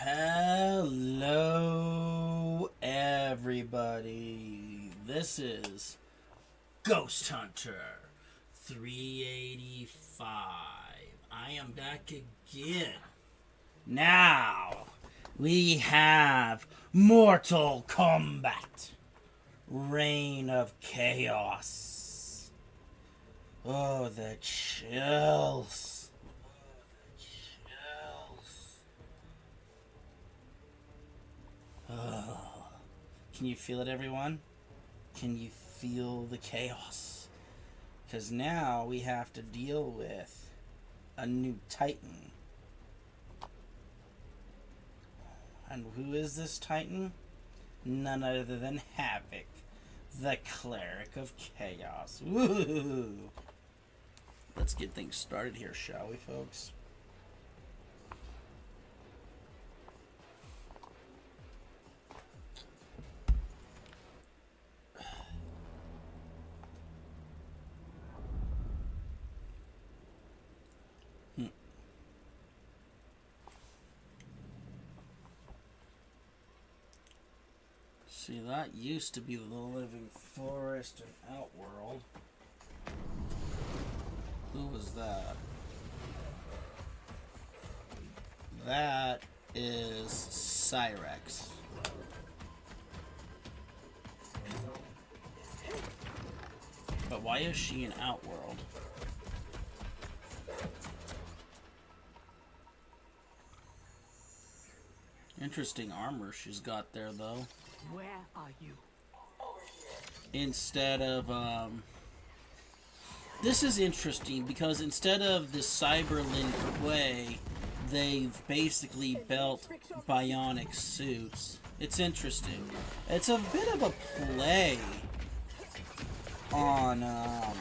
Hello, everybody. This is Ghost Hunter 385. I am back again. Now, we have Mortal Kombat, Reign of Chaos. Oh, the chills. Oh, can you feel it, everyone? Can you feel the chaos? Because now we have to deal with a new Titan. And who is this Titan? None other than Havoc, the Cleric of Chaos. Woo! Let's get things started here, shall we, folks? See, that used to be the living forest in Outworld. Who was that? That is Cyrex. But why is she in Outworld? Interesting armor she's got there, though. Where are you? Instead of, this is interesting because instead of the Cyberlin Quay, they've basically built bionic suits. It's interesting. It's a bit of a play on, I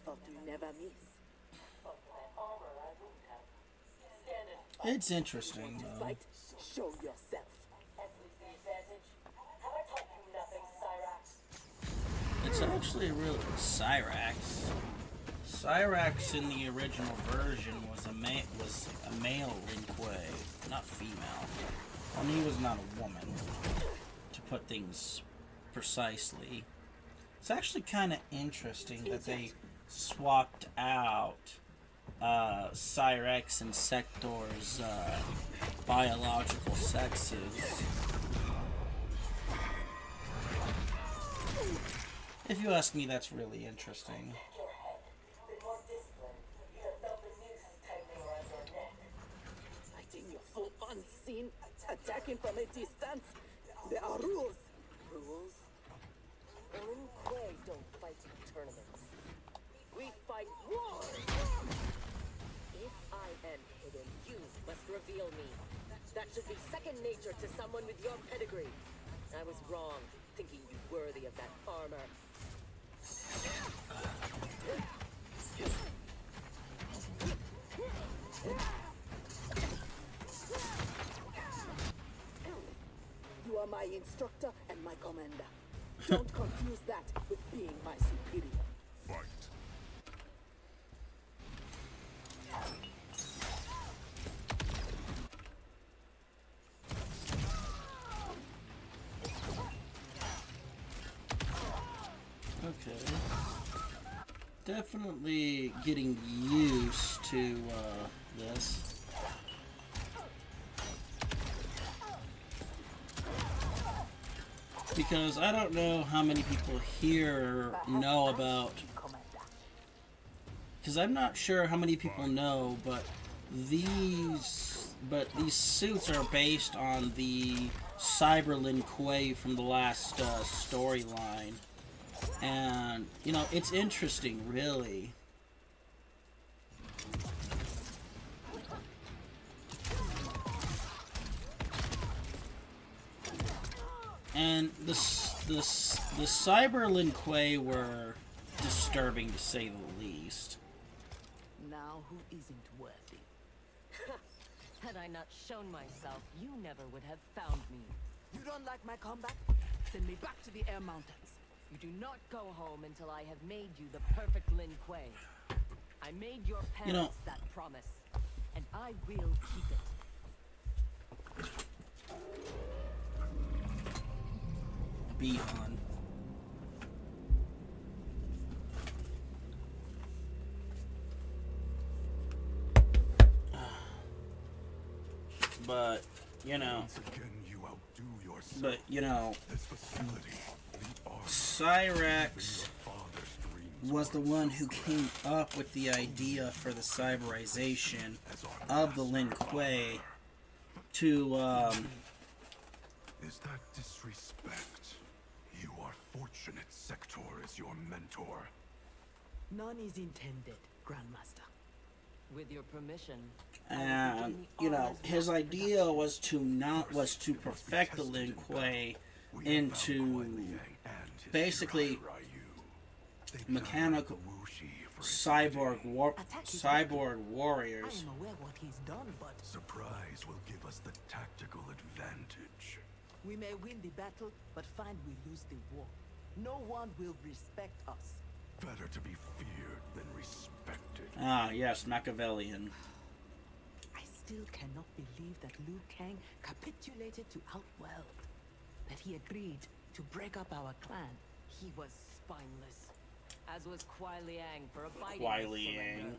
thought you never miss. it's interesting, though. Fight, show yourself. It's actually a real Cyrax. Cyrax in the original version was a male Lin Kuei, not female. And he was not a woman, to put things precisely. It's actually kind of interesting that they swapped out Cyrex and Sector's biological sexes. If you ask me, that's really interesting. Fighting your full unseen, attacking from a distance. There are rules. Rules? Lin Kuei don't fight in tournaments. We fight war. If I am hidden, you must reveal me. That should be second nature to someone with your pedigree. I was wrong, thinking you worthy of that armor. You are my instructor and my commander. Don't confuse that with being my superior. Fight. Okay. Definitely getting used to this. Because I don't know how many people here know about... Because I'm not sure how many people know, but these suits are based on the Cyberlin Quay from the last storyline. And, you know, it's interesting, really. And the Cyberlin Quay were disturbing, to say the least. Now who isn't worthy? Had I not shown myself, you never would have found me. You don't like my combat? Send me back to the Air Mountains. You do not go home until I have made you the perfect Lin Kuei. I made your parents You know, that promise, and I will keep it. Beyond. But, you know, Once again, you outdo yourself. but, you know, This facility, the armor, Cyrax your father's dreams was the were one so who great. came up with the idea for the cyberization As our of the Lin master Kuei father. to, Is that disrespect? You are fortunate Sector is your mentor. None is intended, Grandmaster. With your permission, and, you know, his idea was to perfect the Lin Kuei We have found Kuai into Liang and his basically Shirai Ryu. They mechanical downright the Wuxi for cyborg warriors. I am aware what he's done, but Surprise will give us the tactical advantage. we may win the battle, but find we lose the war. No one will respect us. Better to be feared than respected. Ah, yes, Machiavellian. I still cannot believe that Liu Kang capitulated to Outworld. That he agreed to break up our clan. he was spineless. As was Kuai Liang for abiding Kuai his Liang. surrender.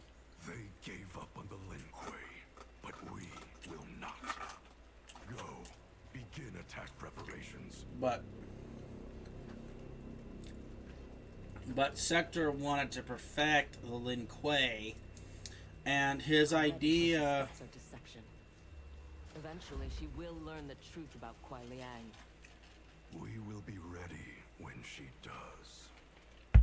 They gave up on the Lin Kuei, but we will not. Go. Begin attack preparations. But Sector wanted to perfect the Lin Kuei, and his idea. Suspects are deception. Eventually, she will learn the truth about Kuai Liang. We will be ready when she does.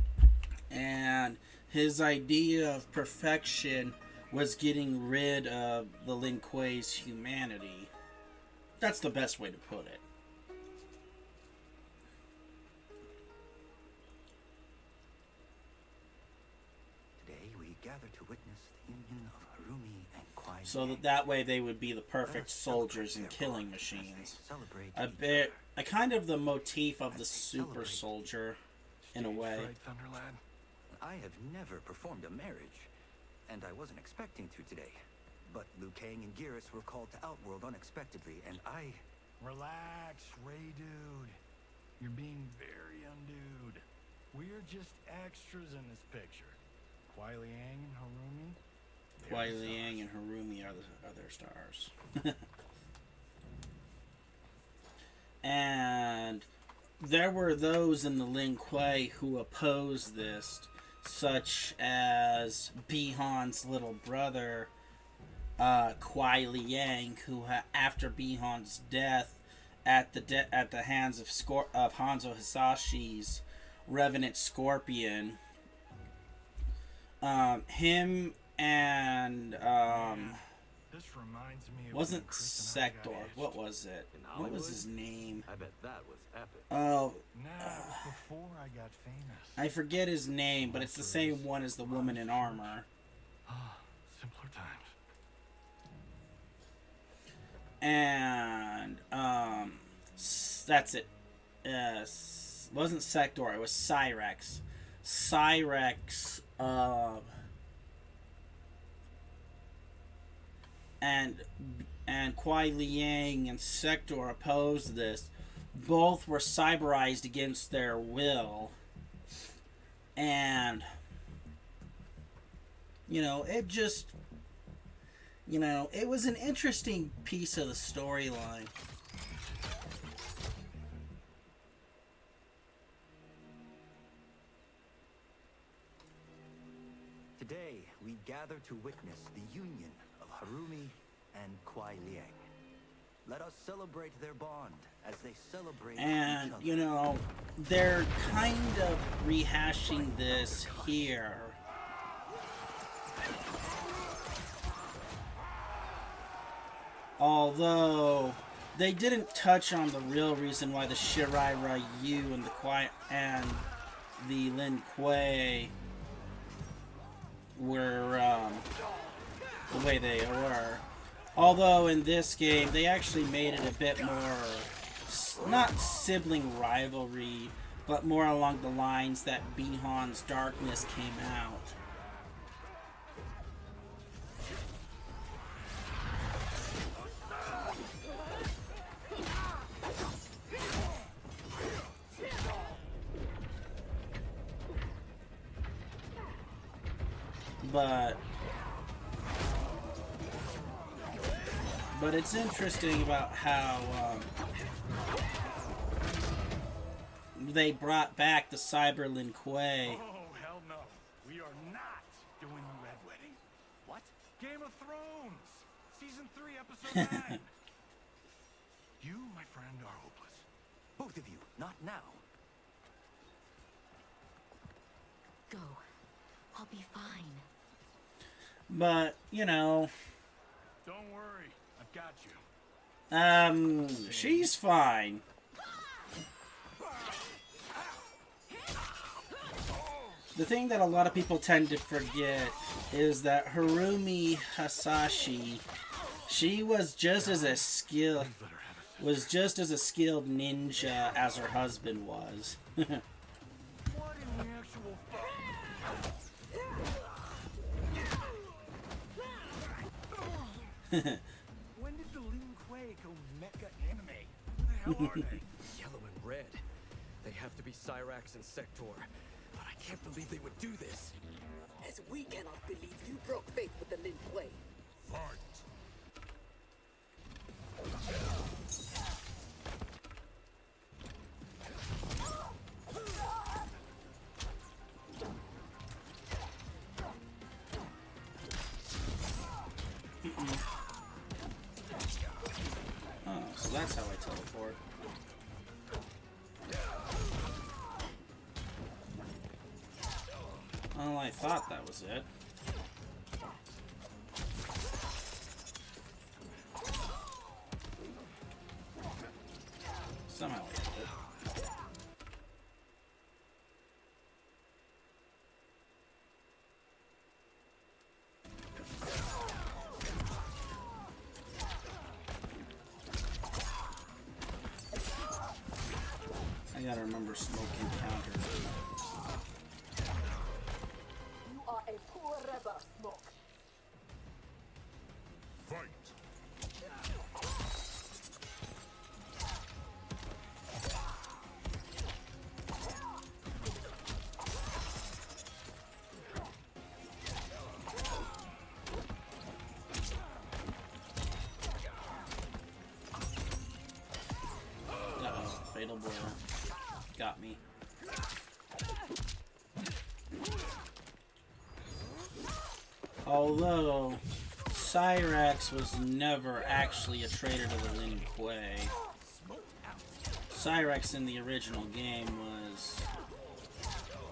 And his idea of perfection was getting rid of the Lin Kuei's humanity. That's the best way to put it. Today we gather to witness the union of Harumi and Kuai So Liang. that way they would be the Let perfect us soldiers and celebrate their killing bond as they machines. celebrate A each bit, other. a kind of the motif of the As they super celebrate. soldier, in a way. Right, Thunderlad? I have never performed a marriage, and I wasn't expecting to today. But Liu Kang and Geras were called to Outworld unexpectedly, and I... Relax, Ray dude. You're being very undude. We're just extras in this picture. Kuai Liang and Harumi. they're Kuai the Liang stars. and Harumi are their stars. And there were those in the Lin Kuei who opposed this, such as Bihan's little brother, Kuai Liang, who after Bihan's death at the hands of Hanzo Hisashi's Revenant Scorpion, him and This reminds me of wasn't when Chris and I got Sector. hitched. What was it? What was his name? I bet that was epic. Oh, Nah, it was before I got famous. I forget his name, but it's the same one as the woman in armor. Simpler times. And that's it. Wasn't Sector? It was Cyrax. Cyrax. And Kuai Liang and Sector opposed this. Both were cyberized against their will. And it just it was an interesting piece of the storyline. Today we gather to witness the union of Harumi and Kuai Liang. Let us celebrate their bond as they celebrate And, each other. they're kind of rehashing this here. Although they didn't touch on the real reason why the Shirai Ryu and the Lin Kuei were the way they were. Although in this game they actually made it a bit more, not sibling rivalry, but more along the lines that Bihan's darkness came out. But it's interesting about how they brought back the Cyber Lin Kuei. Oh, hell no. We are not doing the Red Wedding. What? Game of Thrones! Season 3, Episode 9. You, my friend, are hopeless. Both of you, not now. Go. I'll be fine. But, you know, Don't worry, I've got you. she's fine. The thing that a lot of people tend to forget is that Harumi Hasashi, she was just as a skilled ninja as her husband was. What in the actual fuck? When did the Lin Kuei go mecha anime? Who the hell are they? Yellow and red. They have to be Cyrax and Sector. But I can't believe they would do this. As we cannot believe you broke faith with the Lin Kuei. Fight! Oh, so that's how I teleport. Well, I thought that was it. Somehow I did it. I gotta remember smoke encounters. You are a poor rebel, Smoke. Fight! Uh-oh, fatal blow. Got me. Although, Cyrax was never actually a traitor to the Lin Kuei. Cyrax in the original game was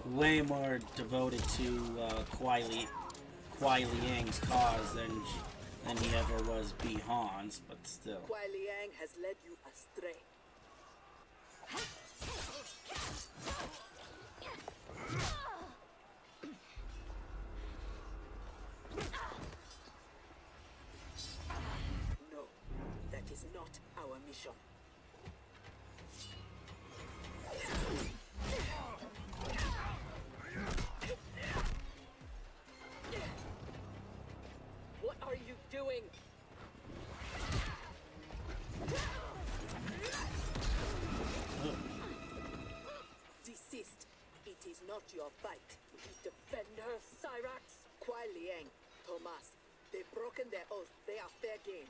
way more devoted to Kuai Liang's cause than he ever was Bi-Han's, but still. Kuai Liang has led you astray. No, that is not our mission. What are you doing? Desist. It is not your fight. Defend her, Cyrax. Kuai Liang, Thomas. They've broken their oath. They are fair game.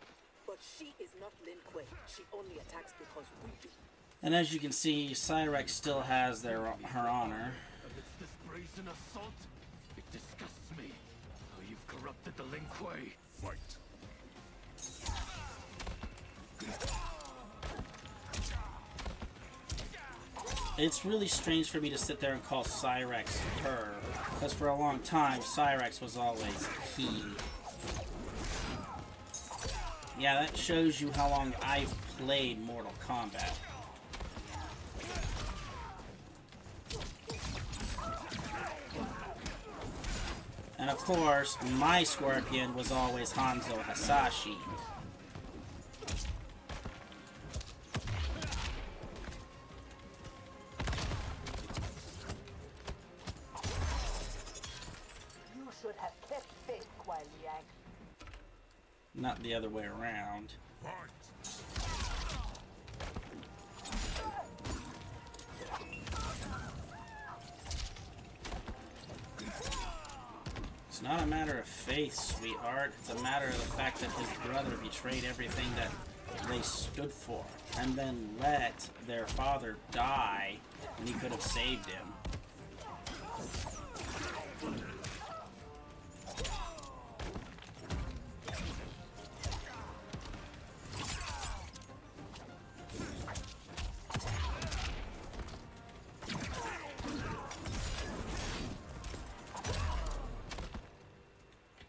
But she is not Lin Kuei. She only attacks because we do. And as you can see, Cyrax still has her honor. Of its disgrace and assault, it disgusts me how you've corrupted the Lin Kuei. Fight! It's really strange for me to sit there and call Cyrax her, because for a long time, Cyrax was always he. Yeah, that shows you how long I've played Mortal Kombat. And of course, my Scorpion was always Hanzo Hasashi. You should have kept faith, Kuai Liang. Not the other way around. Fight! It's not a matter of faith, sweetheart. It's a matter of the fact that his brother betrayed everything that they stood for, and then let their father die when he could have saved him.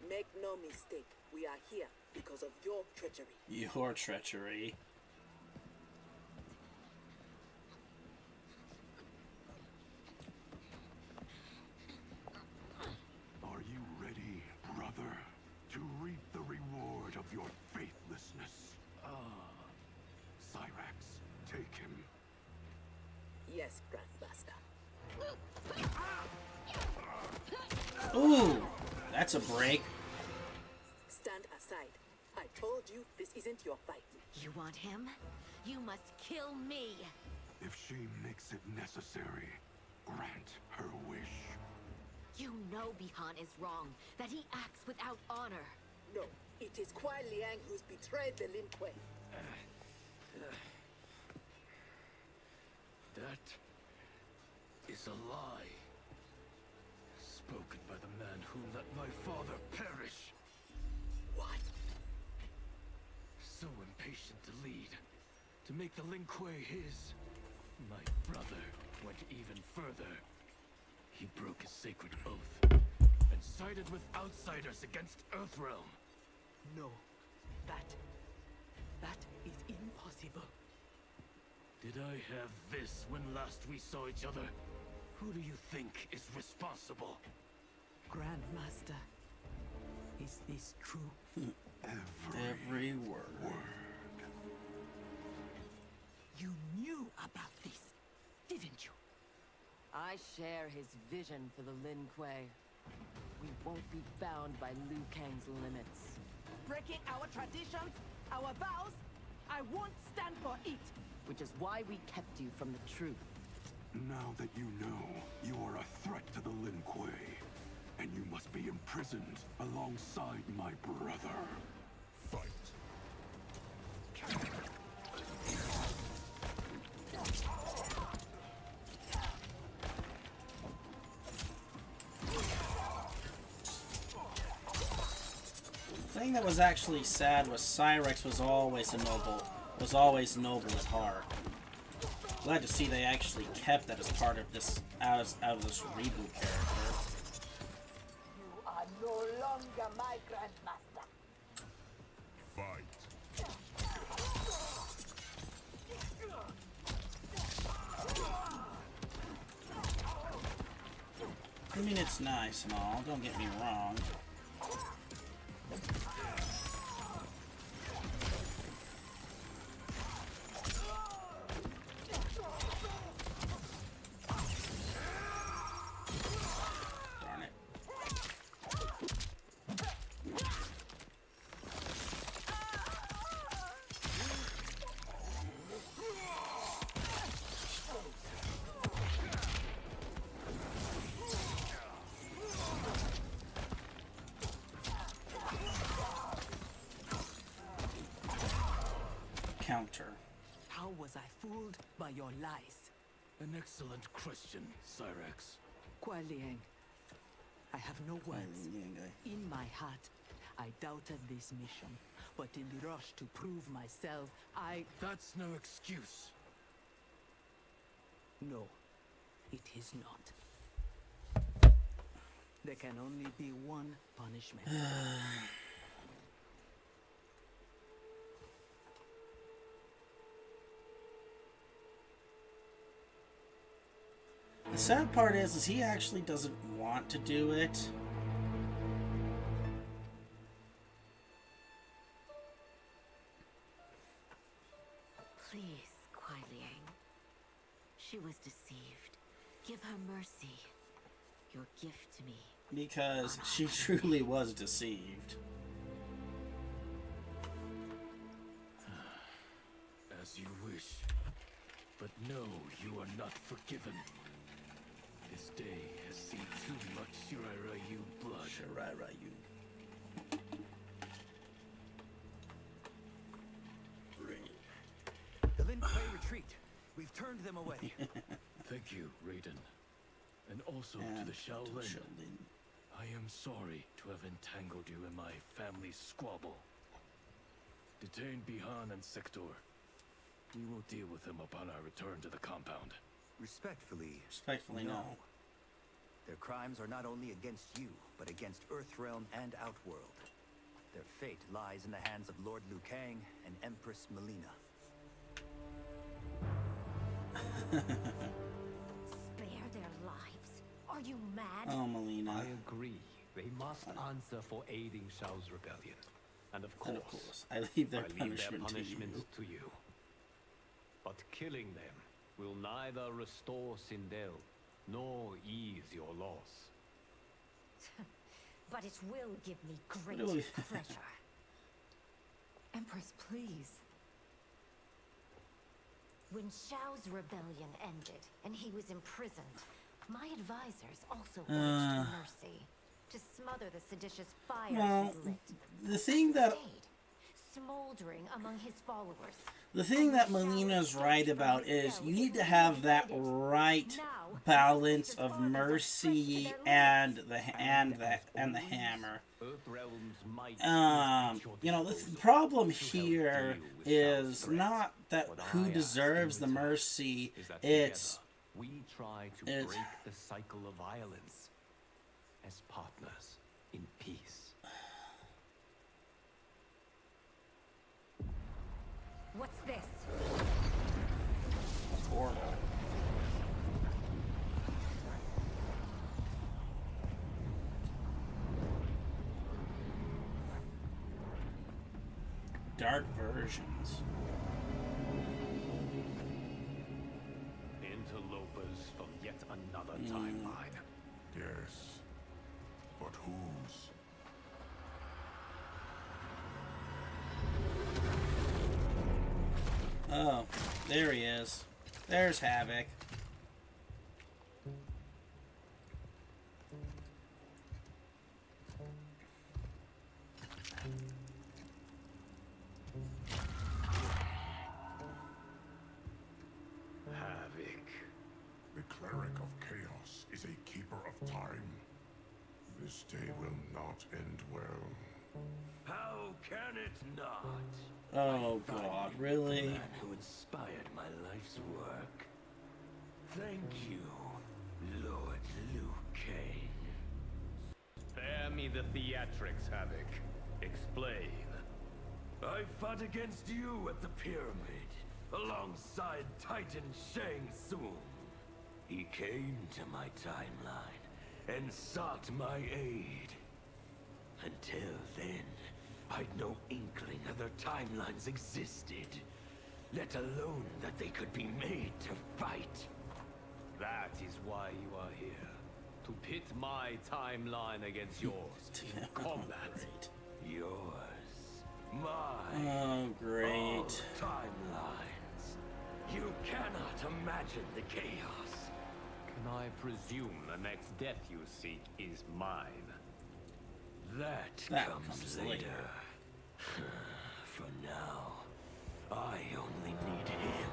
Make no mistake, we are here because of your treachery. Your treachery. Are you ready, brother, to reap the reward of your faithlessness? Cyrax, take him. Yes, Grandmaster. Ooh, that's a break. Stand aside. I told you this isn't your fight. You want him? You must kill me. If she makes it necessary, grant her wish. You know Bihan is wrong, that he acts without honor. No, it is Kuai Liang who's betrayed the Lin Kuei. That is a lie. Spoken by the man who let my father perish. What? So impatient to lead, to make the Lin Kuei his. My brother went even further. He broke his sacred oath and sided with outsiders against Earthrealm. No, that is impossible. Did I have this when last we saw each other? Who do you think is responsible? Grandmaster, is this true? Every word. You knew about this, didn't you? I share his vision for the Lin Kuei. We won't be bound by Liu Kang's limits. Breaking our traditions, our vows, I won't stand for it. Which is why we kept you from the truth. Now that you know, you are a threat to the Lin Kuei, and you must be imprisoned alongside my brother. Fight. The thing that was actually sad was Cyrax was always noble at heart. Glad to see they actually kept that as part of this, out of this reboot character. You are no longer my Grandmaster. Fight. I mean, it's nice and all, don't get me wrong. Darn it. Counter. How was I fooled by your lies? An excellent question, Cyrax. Kuai Liang, I have no words. In my heart, I doubted this mission, but in the rush to prove myself, That's no excuse. No, it is not. There can only be one punishment. The sad part is he actually doesn't want to do it. Please, Kuai Liang. She was deceived. Give her mercy. Your gift to me. Because she truly was deceived. As you wish. But no, you are not forgiven. This day has seen too much Shirarayu blood. Shirarayu. The Lin Kuei retreat. We've turned them away. Thank you, Raiden. And also to the Shaolin. I am sorry to have entangled you in my family's squabble. Detain Bihan and Sector. We will deal with them upon our return to the compound. Respectfully, no. Their crimes are not only against you, but against Earthrealm and Outworld. Their fate lies in the hands of Lord Liu Kang and Empress Melina. Spare their lives? Are you mad? Oh, Melina. I agree. They must answer for aiding Shao's rebellion. And of course, I leave their I punishment, to you. But killing them will neither restore Sindel nor ease your loss. But it will give me great Really? pleasure. Empress, please. When Shao's rebellion ended and he was imprisoned, my advisors also urged mercy to smother the seditious fire he lit. The thing that Stayed, smoldering among his followers. the thing that Melina's right about is you need to have that right balance of mercy and the hammer. You know, the problem here is not that who deserves the mercy, it's we try to break the cycle of violence as partners in peace. What's this? It's horrible. Dark versions. Interlopers from yet another timeline. Yes, but whose? Oh, there he is. There's Havoc. Havoc. The cleric of chaos is a keeper of time. This day will not end well. How can it not? Oh God, really? The man who inspired my life's work. Thank you, Lord Liu Kang. Spare me the theatrics, Havoc. Explain. I fought against you at the pyramid, alongside Titan Shang Tsung. He came to my timeline and sought my aid. Until then, I'd no inkling other timelines existed, let alone that they could be made to fight. That is why you are here. To pit my timeline against yours in combat. Yours, mine, Oh, great. all timelines. You cannot imagine the chaos. Can I presume the next death you seek is mine? That comes later. For now, I only need him.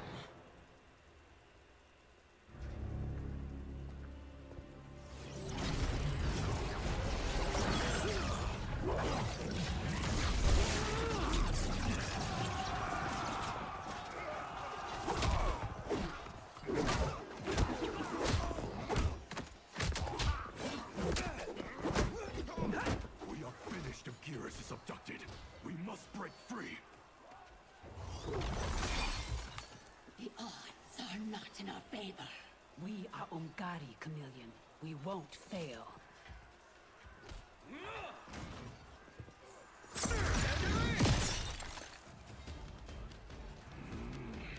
We are finished if Geras is abducted. We must break free. The odds are not in our favor. We are Ungari, Chameleon. We won't fail.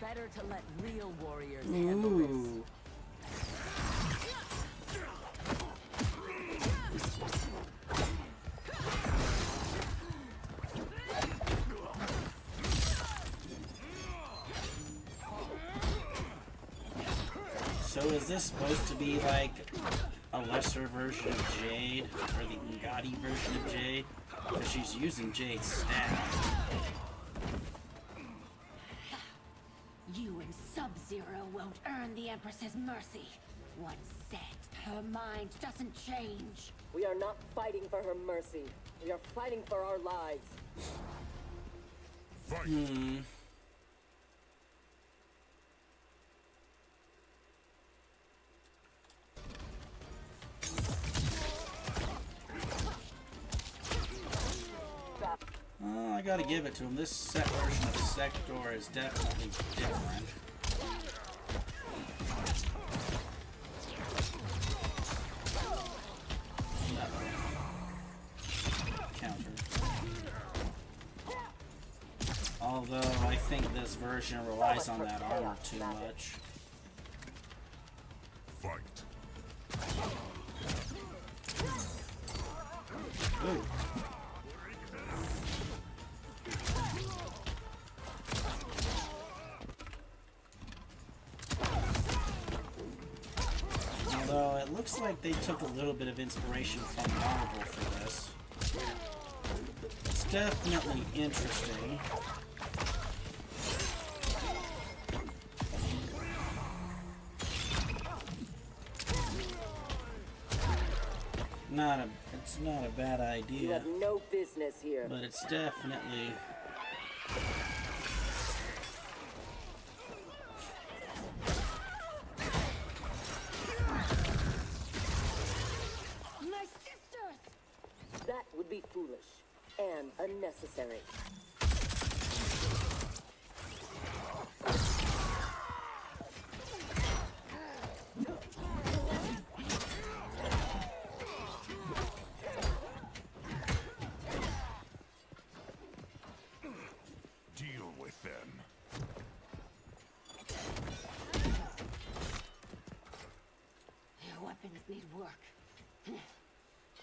Better to let real warriors handle this. Ooh. So is this supposed to be like a lesser version of Jade, or the Ngati version of Jade? Because she's using Jade's staff. You and Sub-Zero won't earn the Empress's mercy. Once set, her mind doesn't change. We are not fighting for her mercy. We are fighting for our lives. Fight! Oh, I gotta give it to him. This set version of Sector is definitely different. Counter. Although I think this version relies on that armor too much. Fight! Ooh. Although it looks like they took a little bit of inspiration from Marvel for this. It's definitely interesting. It's not a bad idea. You have no business here. But it's definitely... My sisters! That would be foolish and unnecessary. Deal with them. Your weapons need work.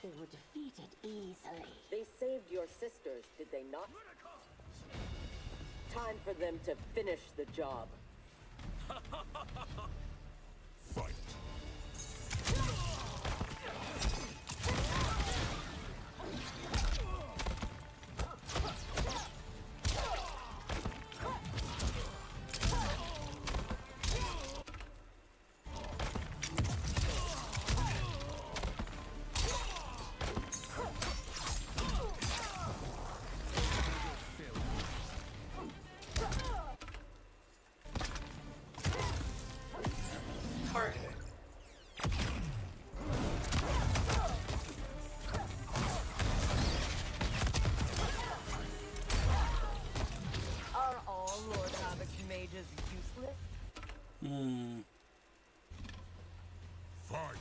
They were defeated easily. They saved your sisters, did they not? Time for them to finish the job. Fight! Are all Lord Havoc's mages useless? Fight!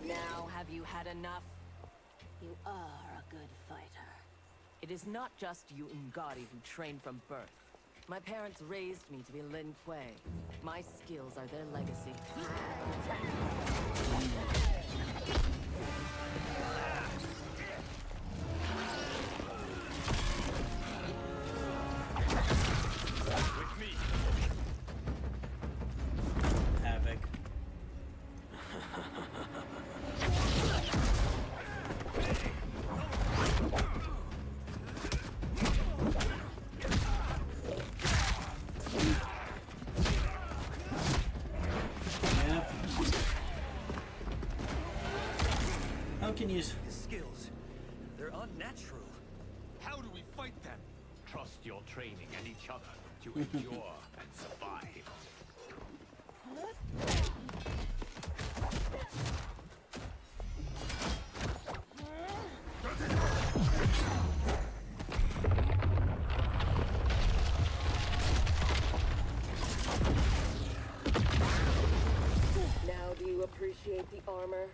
Now have you had enough? You are a good fighter. It is not just you Ngati who train from birth. My parents raised me to be Lin Kuei. My skills are their legacy. With me. Havoc. Yep. How can you... His skills, they're unnatural. How do we fight them? Trust your training and each other to endure and survive. want the armor?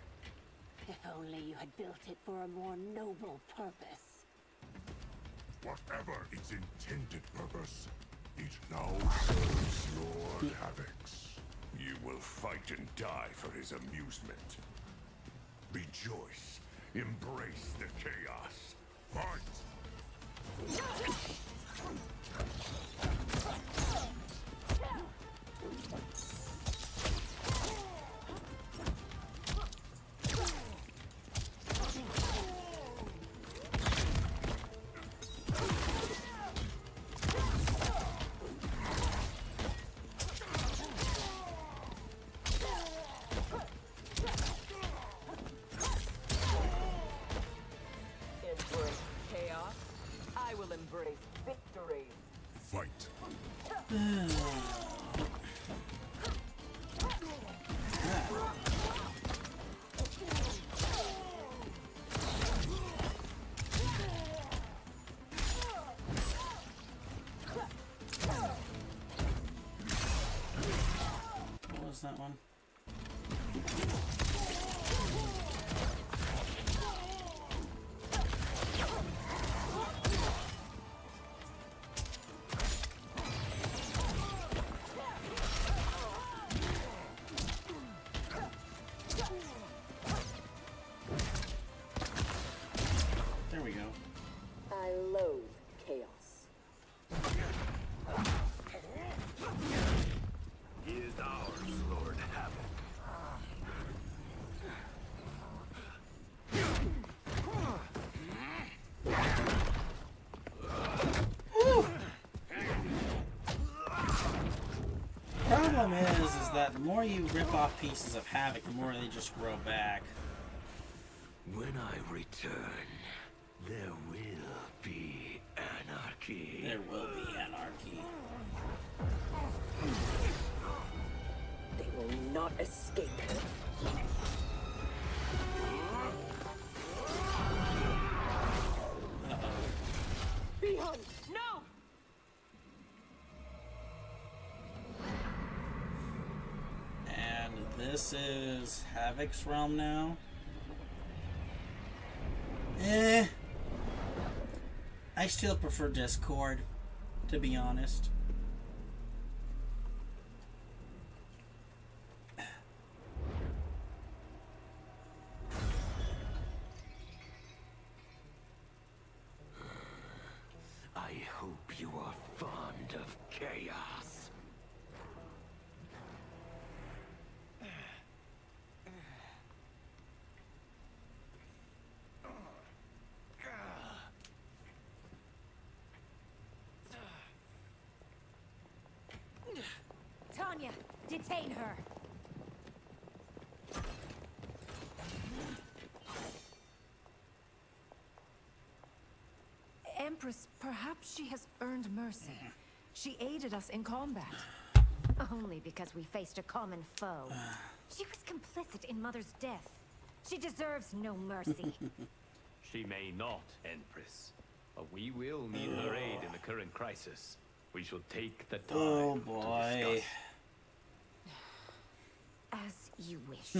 If only you had built it for a more noble purpose. Whatever its intended purpose, it now serves Lord Havoc's. You will fight and die for his amusement. Rejoice. Embrace the chaos. Fight! Embrace chaos. I will embrace victory. Fight. What was that one? There we go. I loathe chaos. He is ours, Lord Havoc. Problem is that the more you rip off pieces of Havoc, the more they just grow back. When I return, there will be anarchy. There will be anarchy. They will not escape. Behind! No! And this is Havoc's realm now. I still prefer Discord, to be honest. I hope you are fond of chaos. Tanya, detain her. Empress, perhaps she has earned mercy. She aided us in combat. Only because we faced a common foe. She was complicit in Mother's death. She deserves no mercy. She may not, Empress. But we will need her aid in the current crisis. We shall take the time to discuss. As you wish.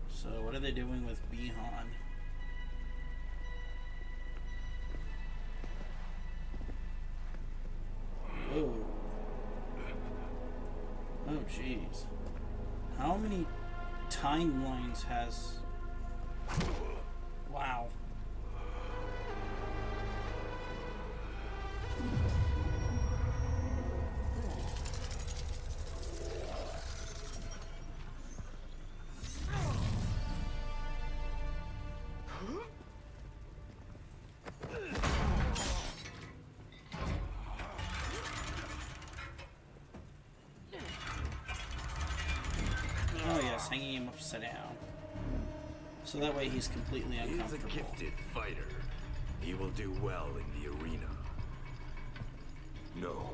So what are they doing with Bihan? Oh. Oh, jeez. How many timelines has... Wow. Oh yes, hanging him upside down. So that way he's completely uncomfortable. He's a gifted fighter. He will do well in the arena. No,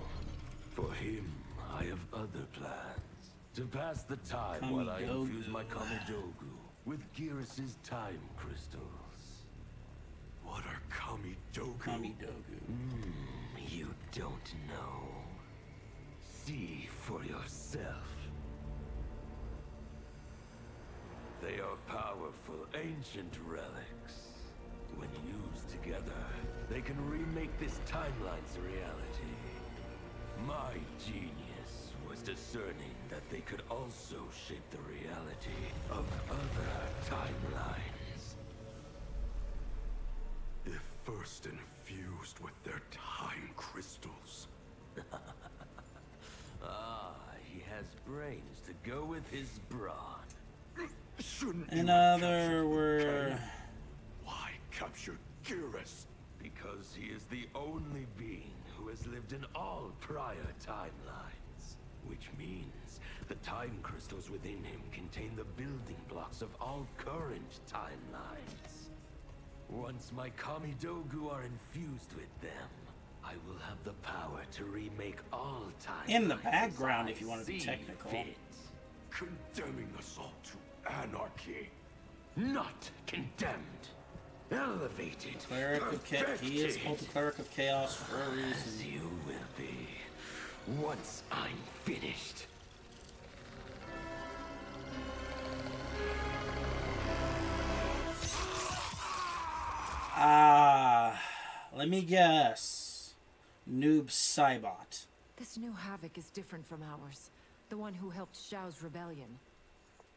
For him, I have other plans. To pass the time while I infuse my Kamidogu with Gearus's time crystals. What are Kamidogu? You don't know. See for yourself. They are powerful, ancient relics. When used together, they can remake this timeline's reality. My genius was discerning that they could also shape the reality of other timelines. If first infused with their time crystals. He has brains to go with his brawn. Shouldn't In you have other captured words, Why capture Gearus? Because he is the only being who has lived in all prior timelines. Which means the time crystals within him contain the building blocks of all current timelines. Once my Kamidogu are infused with them, I will have the power to remake all timelines. in the background, if you want to be technical. Condemning us all to anarchy. Not condemned. Elevated. Cleric of Chaos. He is called the Cleric of Chaos for a reason. As you will be. Once I'm finished. Let me guess. Noob Cybot. This new Havoc is different from ours. The one who helped Xiao's rebellion.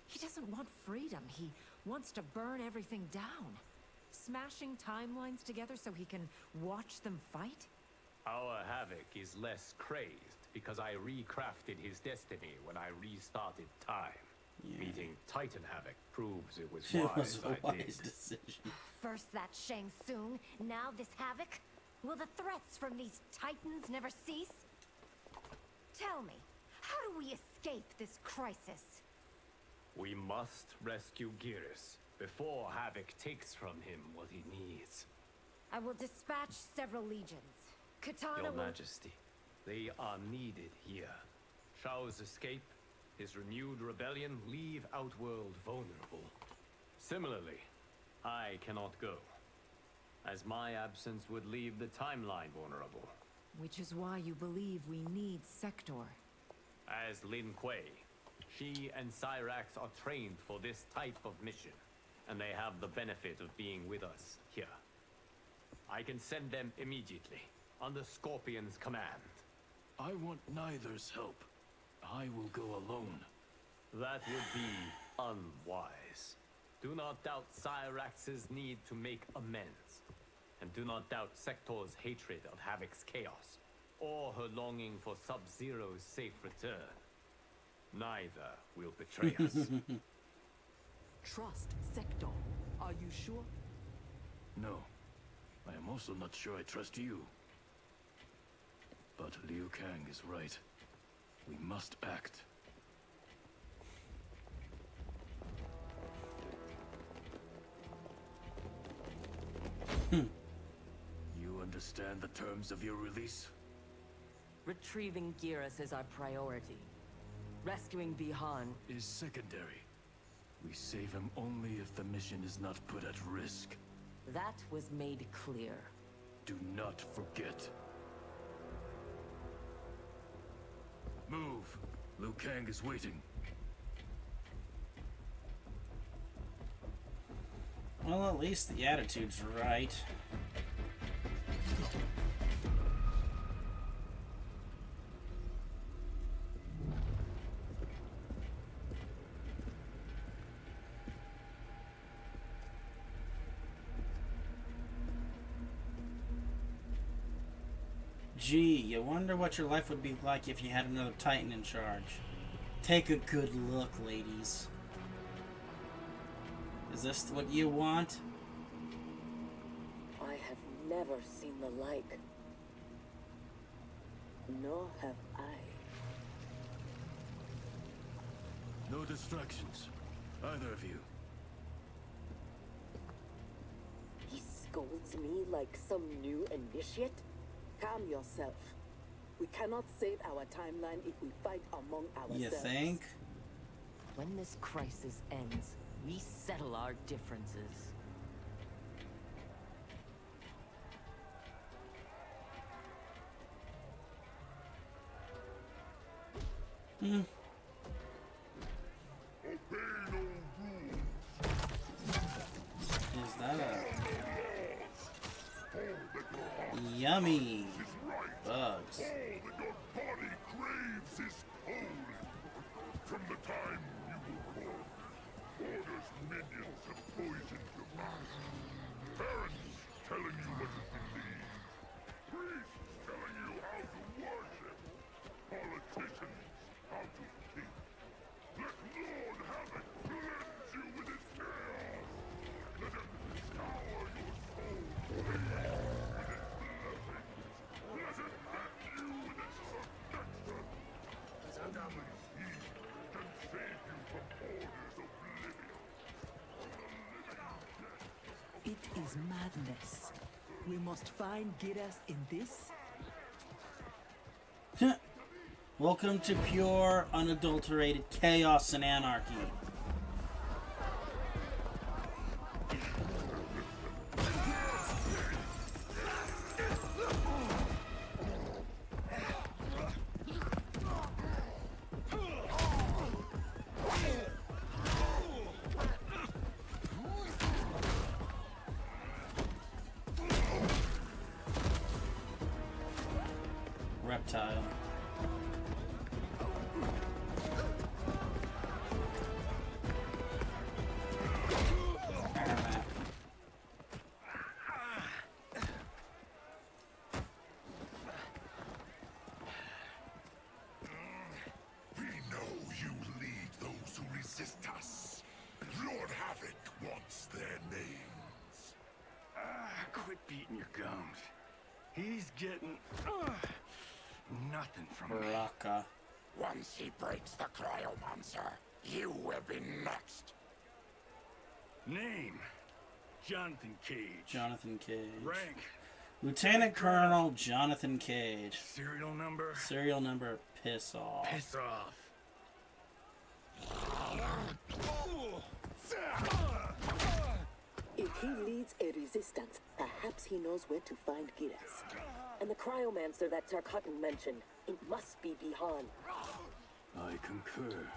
He doesn't want freedom. He wants to burn everything down. Smashing timelines together so he can watch them fight? Our Havoc is less crazed because I recrafted his destiny when I restarted time. Meeting Titan Havoc proves it was It wise, was a I did. wise decision. First that Shang Tsung, now this Havoc. Will the threats from these titans never cease? Tell me, how do we escape this crisis? We must rescue Gearus before Havoc takes from him what he needs. I will dispatch several legions. Katana Your will... Majesty, they are needed here. Shao's escape, his renewed rebellion leave Outworld vulnerable. Similarly, I cannot go, as my absence would leave the timeline vulnerable. Which is why you believe we need Sector. As Lin Kuei, she and Cyrax are trained for this type of mission, and they have the benefit of being with us here. I can send them immediately, under Scorpion's command. I want neither's help. I will go alone. That would be unwise. Do not doubt Cyrax's need to make amends. And do not doubt Sector's hatred of Havoc's chaos, or her longing for Sub-Zero's safe return. Neither will betray us. Trust Sector. Are you sure? No. I am also not sure I trust you. But Liu Kang is right. We must act. You understand the terms of your release? Retrieving Gearus is our priority. Rescuing Bihan Is secondary. We save him only if the mission is not put at risk. that was made clear. Do not forget. Move. Liu Kang is waiting. Well, at least the attitude's right. Gee, you wonder what your life would be like if you had another Titan in charge. Take a good look, ladies. Is this what you want? I have never seen the like. Nor have I. No distractions. Either of you. He scolds me like some new initiate? Calm yourself. We cannot save our timeline if we fight among ourselves. You think? When this crisis ends, we settle our differences. Hmm. Is that a yummy bugs? All that your body craves is holy. From the time you were born, Order's minions have poisoned your mind. Parents telling you what to believe. Priests telling you how to worship. Politicians how to think. Let Lord Havoc cleanse you with his chaos. Let him scour your soul with his blessings. Let him wrap you with his protection. Only he can save you from Order's oblivion. It is madness. We must find Giras in this. Welcome to pure, unadulterated chaos and anarchy. Reptile. We know you lead those who resist us. Lord Havoc wants their names. Quit beating your gums. He's getting nothing from me. Baraka. Once he breaks the cryomancer, you will be next. Name: Jonathan Cage. Jonathan Cage. Rank: Lieutenant Colonel Jonathan Cage. serial number. Serial number, piss off. Piss off. If he leads a resistance, perhaps he knows where to find Giras. And the cryomancer that Tarkatan mentioned, it must be Bihan. I concur.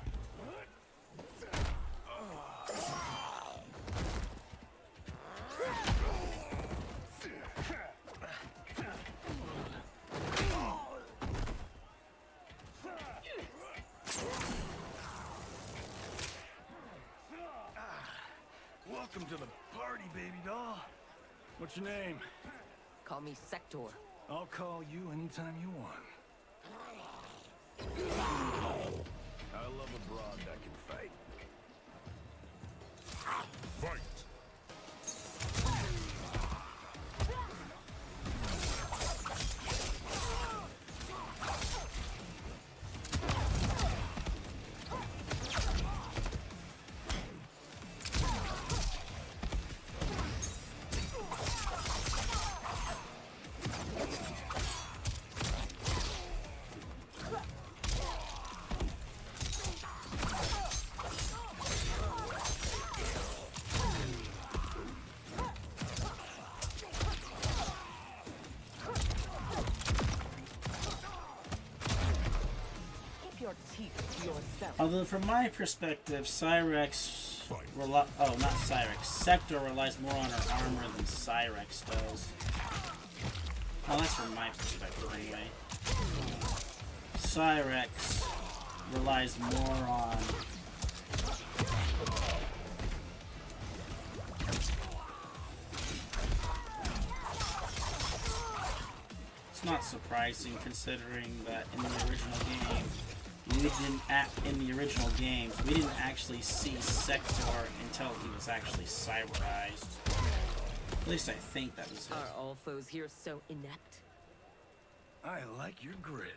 Welcome to the party, baby doll. What's your name? Call me Sector. I'll call you anytime you want. I love a broad that can fight. Fight! Although from my perspective, Cyrex not Cyrex, Sector relies more on her armor than Cyrex does. Well, that's from my perspective anyway. Cyrex relies more on it's not surprising considering that in the original game we didn't we didn't actually see Sector until he was actually cyberized. At least I think that was it. Are all foes here so inept? I like your grit.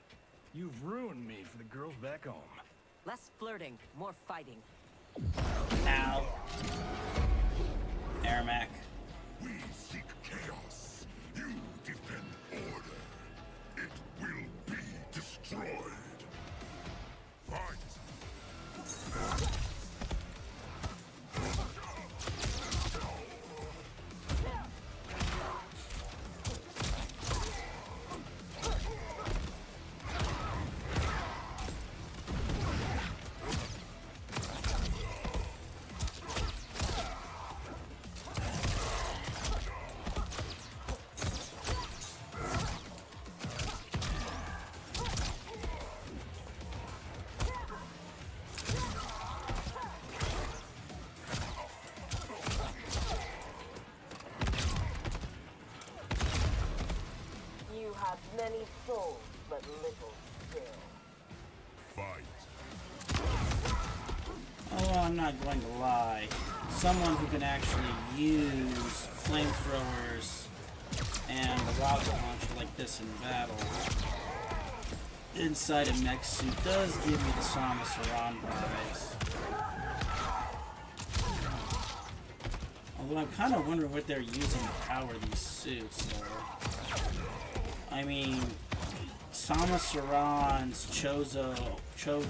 You've ruined me for the girls back home. Less flirting, more fighting. Ow. Ermac. We seek chaos. You defend order. It will be I'm not going to lie, someone who can actually use flamethrowers and a rocket launcher like this in battle inside a mech suit does give me the Samus Aran vibes. Although I'm kind of wondering what they're using to power these suits, though. I mean, Samus Aran's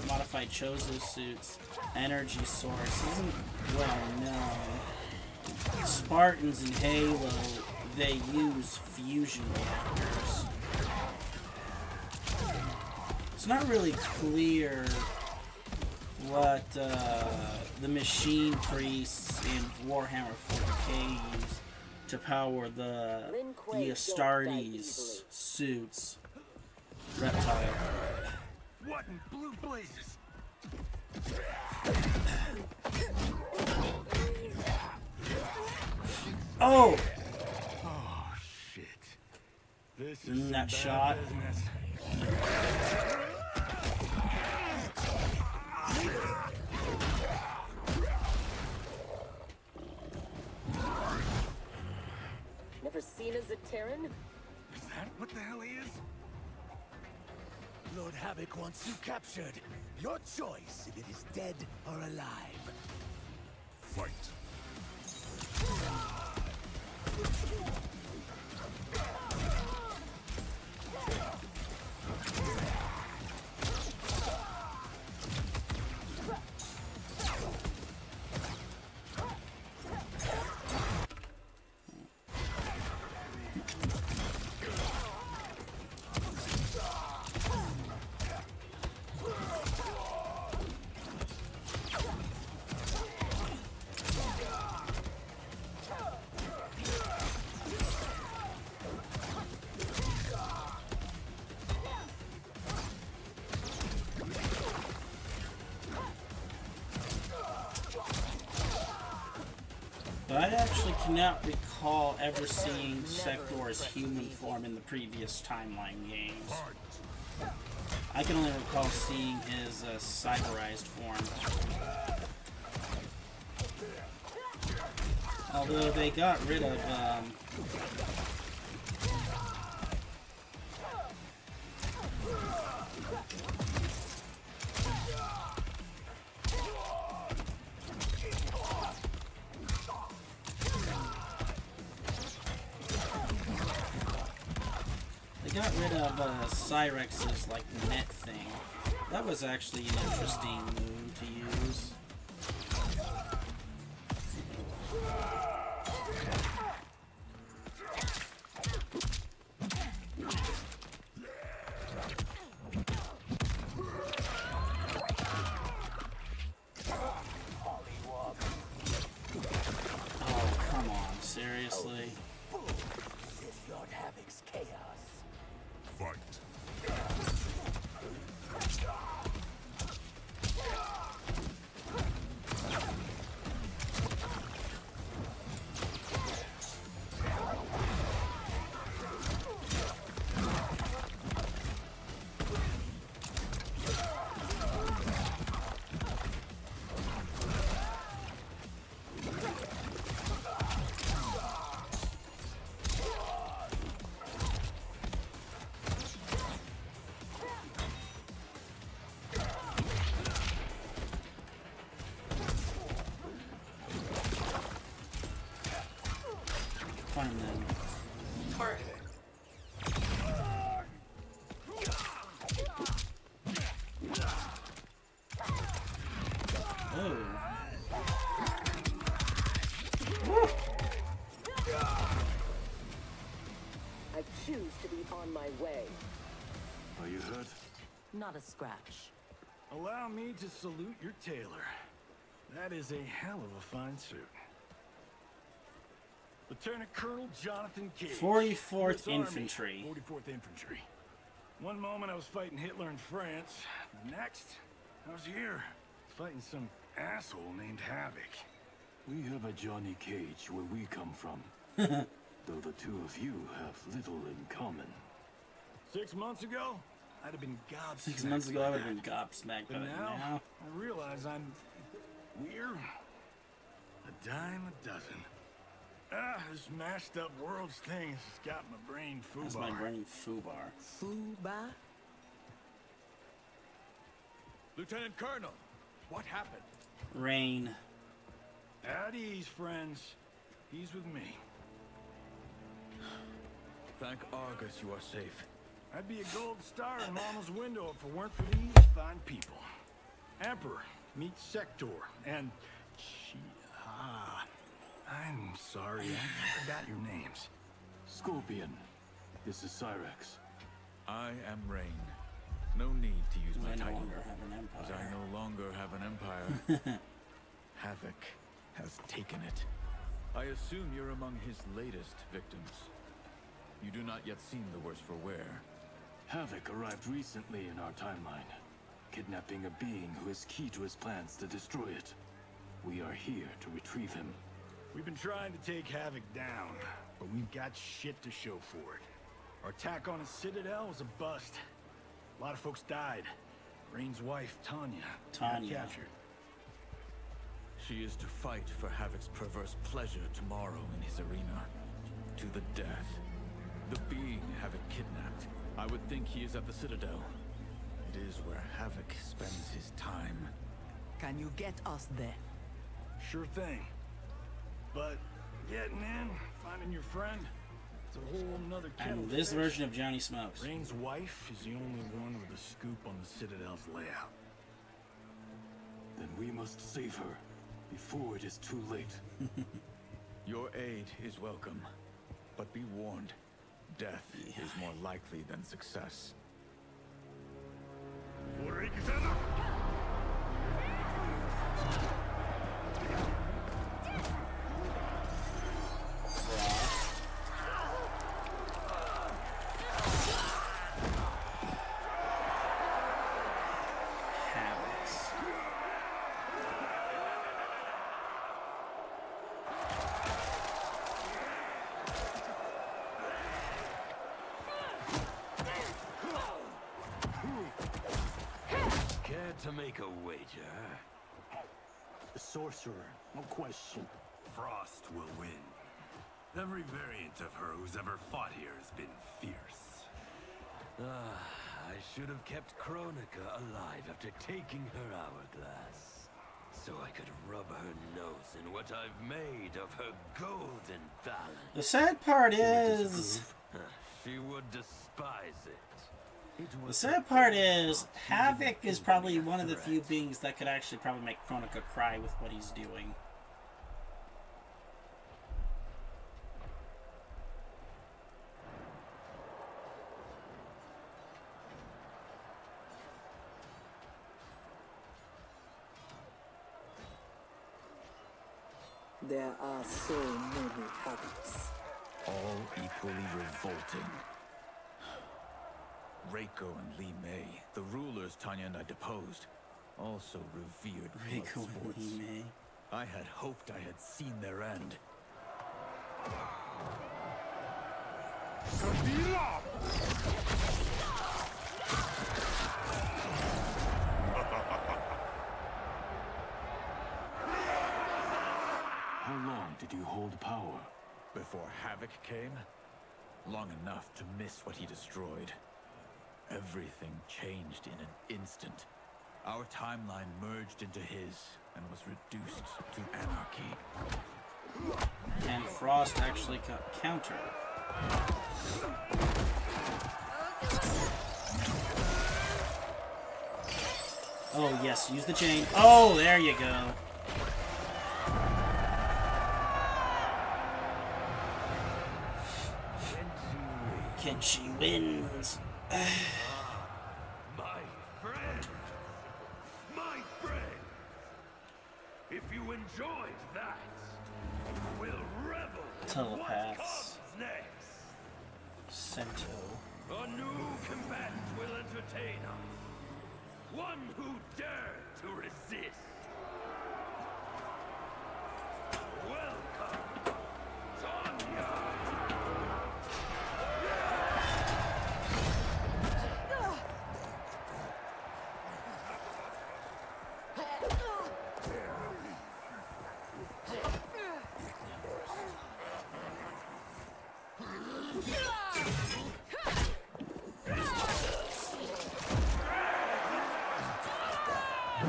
modified Chozo suit's energy source isn't well known. Spartans in Halo, they use fusion reactors. It's not really clear what the machine priests in Warhammer 40k use to power the Astartes suits. Reptile. What in blue blazes? Oh! Oh shit. This In is that some shot. bad business. Never seen as a Terran? Is that what the hell he is? Lord Havoc wants you captured. Your choice if it is dead or alive. Fight. But I actually cannot recall ever seeing Sector's human form in the previous timeline games. I can only recall seeing his cyberized form. Although they got rid of Cyrex's like net thing. That was actually an interesting move to use. Oh, come on, seriously? This is Lord Havoc's chaos. Fight. Fine then. Oh. I choose to be on my way. Are you hurt? Not a scratch. Allow me to salute your tailor. That is a hell of a fine suit. Lieutenant Colonel Jonathan Cage. 44th US Army, Infantry. 44th Infantry. One moment I was fighting Hitler in France. The next, I was here, fighting some asshole named Havoc. We have a Johnny Cage where we come from. Though the two of you have little in common. 6 months ago, I'd have been gobsmacked. 6 months ago, I would have been gobsmacked by But it now, now. I realize I'm We're a dime a dozen. This mashed up world's thing has got my brain foobar. That's my brain foobar. Fuba? Lieutenant Colonel, what happened? Rain. At ease, friends. He's with me. Thank Argus you are safe. I'd be a gold star in Mama's window if it weren't for these fine people. Emperor, meet Sector, and... I'm sorry, I forgot your names. Scorpion, this is Cyrax. I am Rain. No need to use my I no title, longer have an as empire. I no longer have an empire. Havoc has taken it. I assume you're among his latest victims. You do not yet seem the worse for wear. Havoc arrived recently in our timeline, kidnapping a being who is key to his plans to destroy it. We are here to retrieve him. We've been trying to take Havoc down, but we've got shit to show for it. Our attack on his citadel was a bust. A lot of folks died. Rain's wife, Tanya, got captured. She is to fight for Havoc's perverse pleasure tomorrow in his arena. To the death. The being Havoc kidnapped. I would think he is at the Citadel. It is where Havoc spends his time. Can you get us there? Sure thing. But getting in, finding your friend, it's a whole nother kettle And this of fish. version of Johnny Smokes. Rain's wife is the only one with a scoop on the Citadel's layout. Then we must save her before it is too late. Your aid is welcome, but be warned, death is more likely than success. Care to make a wager? The sorcerer, no question. Frost will win. Every variant of her who's ever fought here has been fierce. I should have kept Kronika alive after taking her hourglass. So I could rub her nose in what I've made of her golden balance. The sad part is... She would despise it. The sad part is, Havoc is probably one of the few beings that could actually probably make Kronika cry with what he's doing. There are so many Havocs. All equally revolting. Reiko and Li Mei, the rulers Tanya and I deposed, also revered Reiko blood and sports. Li Mei. I had hoped I had seen their end. How long did you hold power? Before Havoc came, long enough to miss what he destroyed. Everything changed in an instant. Our timeline merged into his and was reduced to anarchy. And Frost actually got counter. Oh yes, use the chain. Oh, there you go. Kenshi wins. My friend! My friend! If you enjoyed that, we'll revel in what Telepaths. comes next. Sento. A new combatant will entertain us. One who dared to resist. Welcome, Tanya! If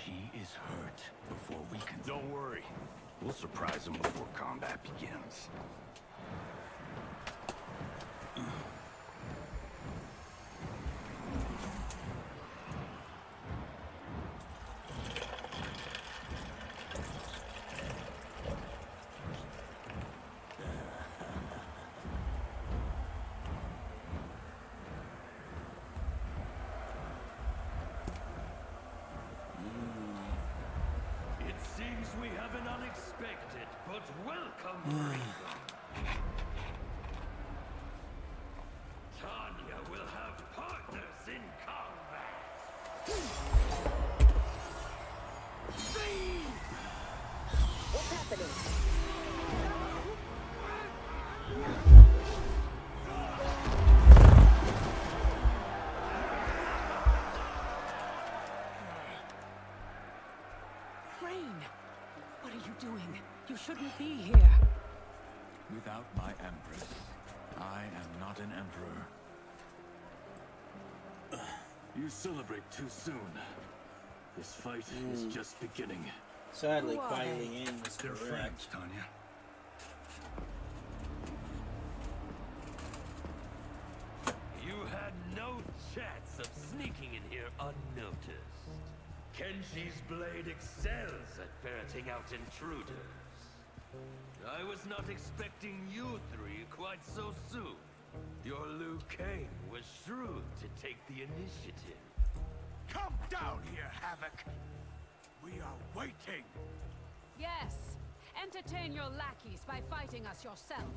she is hurt before we can... Don't worry. We'll surprise him before combat begins. It seems we have an unexpected but welcome freedom. Tanya will have partners in combat. What's happening? Rain! What are you doing? You shouldn't be here. Without my Empress, I am not an Emperor. You celebrate too soon. This fight is just beginning. Sadly, Why? Kuai Liang was They're correct. friends, Tanya. You had no chance of sneaking in here unnoticed. Kenshi's blade excels at ferreting out intruders. I was not expecting you three quite so soon. Your Liu Kang was shrewd to take the initiative. Come down here, Havoc. We are waiting. Yes. Entertain your lackeys by fighting us yourself.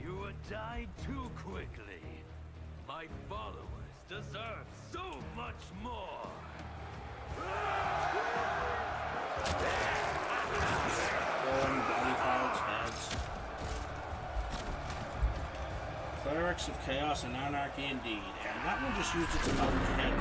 You would die too quickly. My followers deserve so much more. Rolling body piles, heads. Clerics of Chaos and Anarchy indeed. And that one just used it to help tank.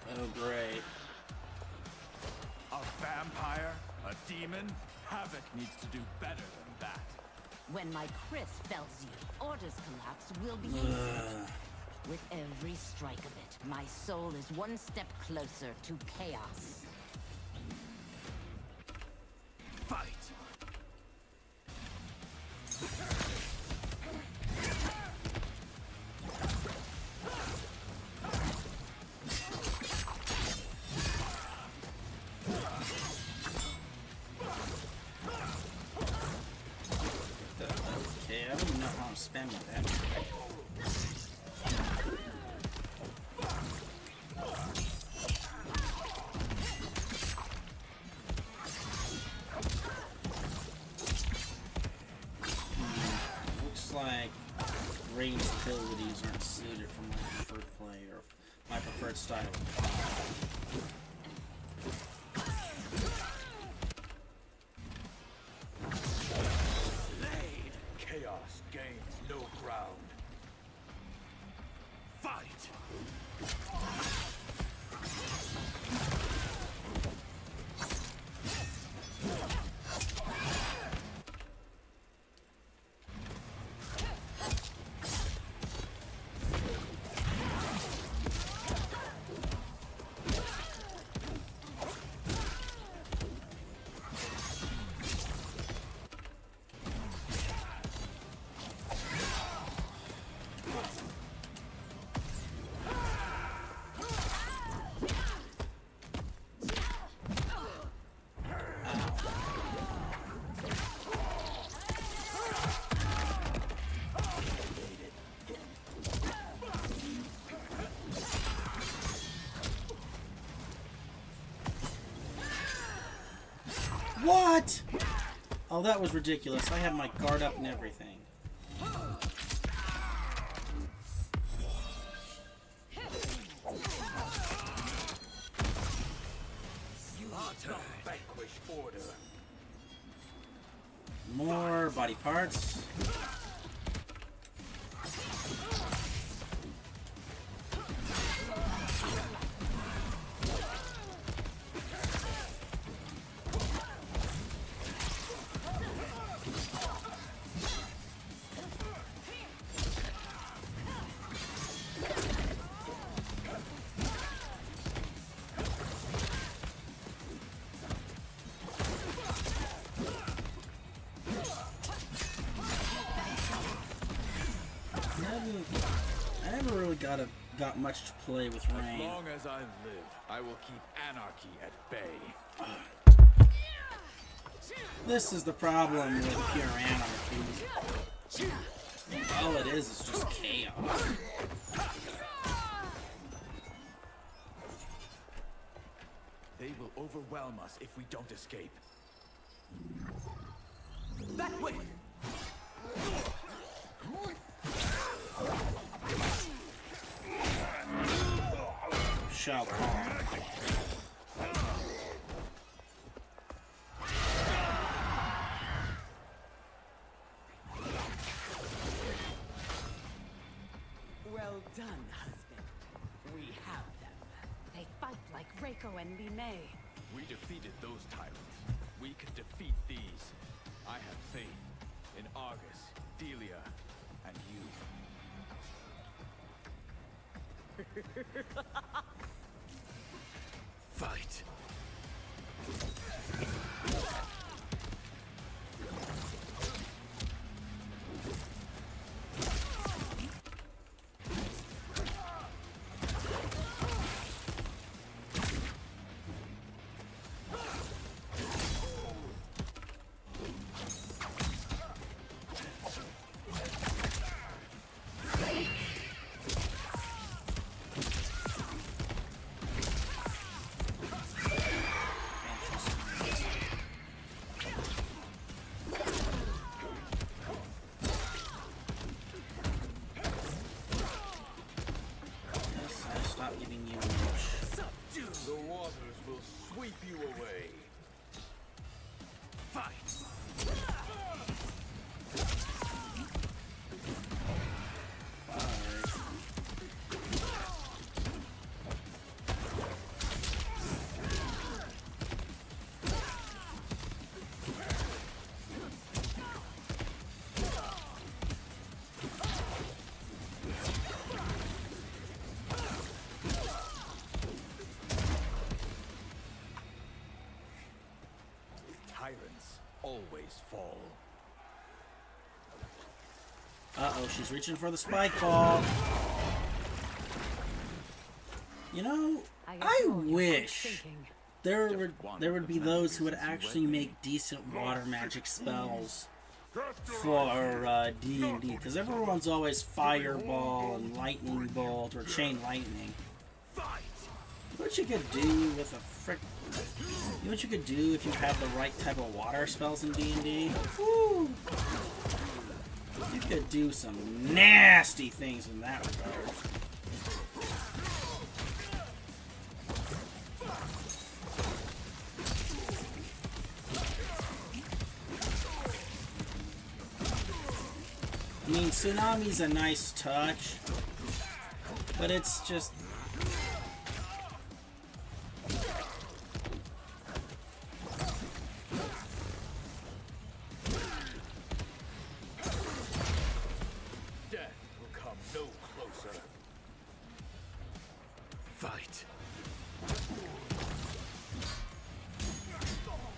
Oh, great. A vampire? A demon? Havoc needs to do better than that. When my Chris fells you, Order's collapse will be instant. With every strike of it, my soul is one step closer to chaos. Fight! Okay, I don't even know how I'm spamming that. Looks like ranged abilities aren't suited for my preferred play or my preferred style of play. Blade! Chaos gains no ground. Fight! What? Oh, that was ridiculous. I had my guard up and everything. More body parts. I never really got much to play with Rain. As long as I live, I will keep anarchy at bay. This is the problem with pure anarchy. All it is just chaos. They will overwhelm us if we don't escape. That way! Shao Kahn. Well done, husband. We have them. They fight like Reiko and Li Mei. We defeated those tyrants. We can defeat these. I have faith in Argus, Delia, and you. Fight. The waters will sweep you away. Fight! Tyrants always fall. Uh-oh, she's reaching for the spike ball. You know, I wish there would be those who would actually make decent water magic spells for D&D, because everyone's always fireball and lightning bolt or chain lightning. What you could do with a frick... You know what you could do if you have the right type of water spells in D&D? Woo! You could do some nasty things in that regard. I mean, Tsunami's a nice touch, but it's just... Death will come no closer. Fight.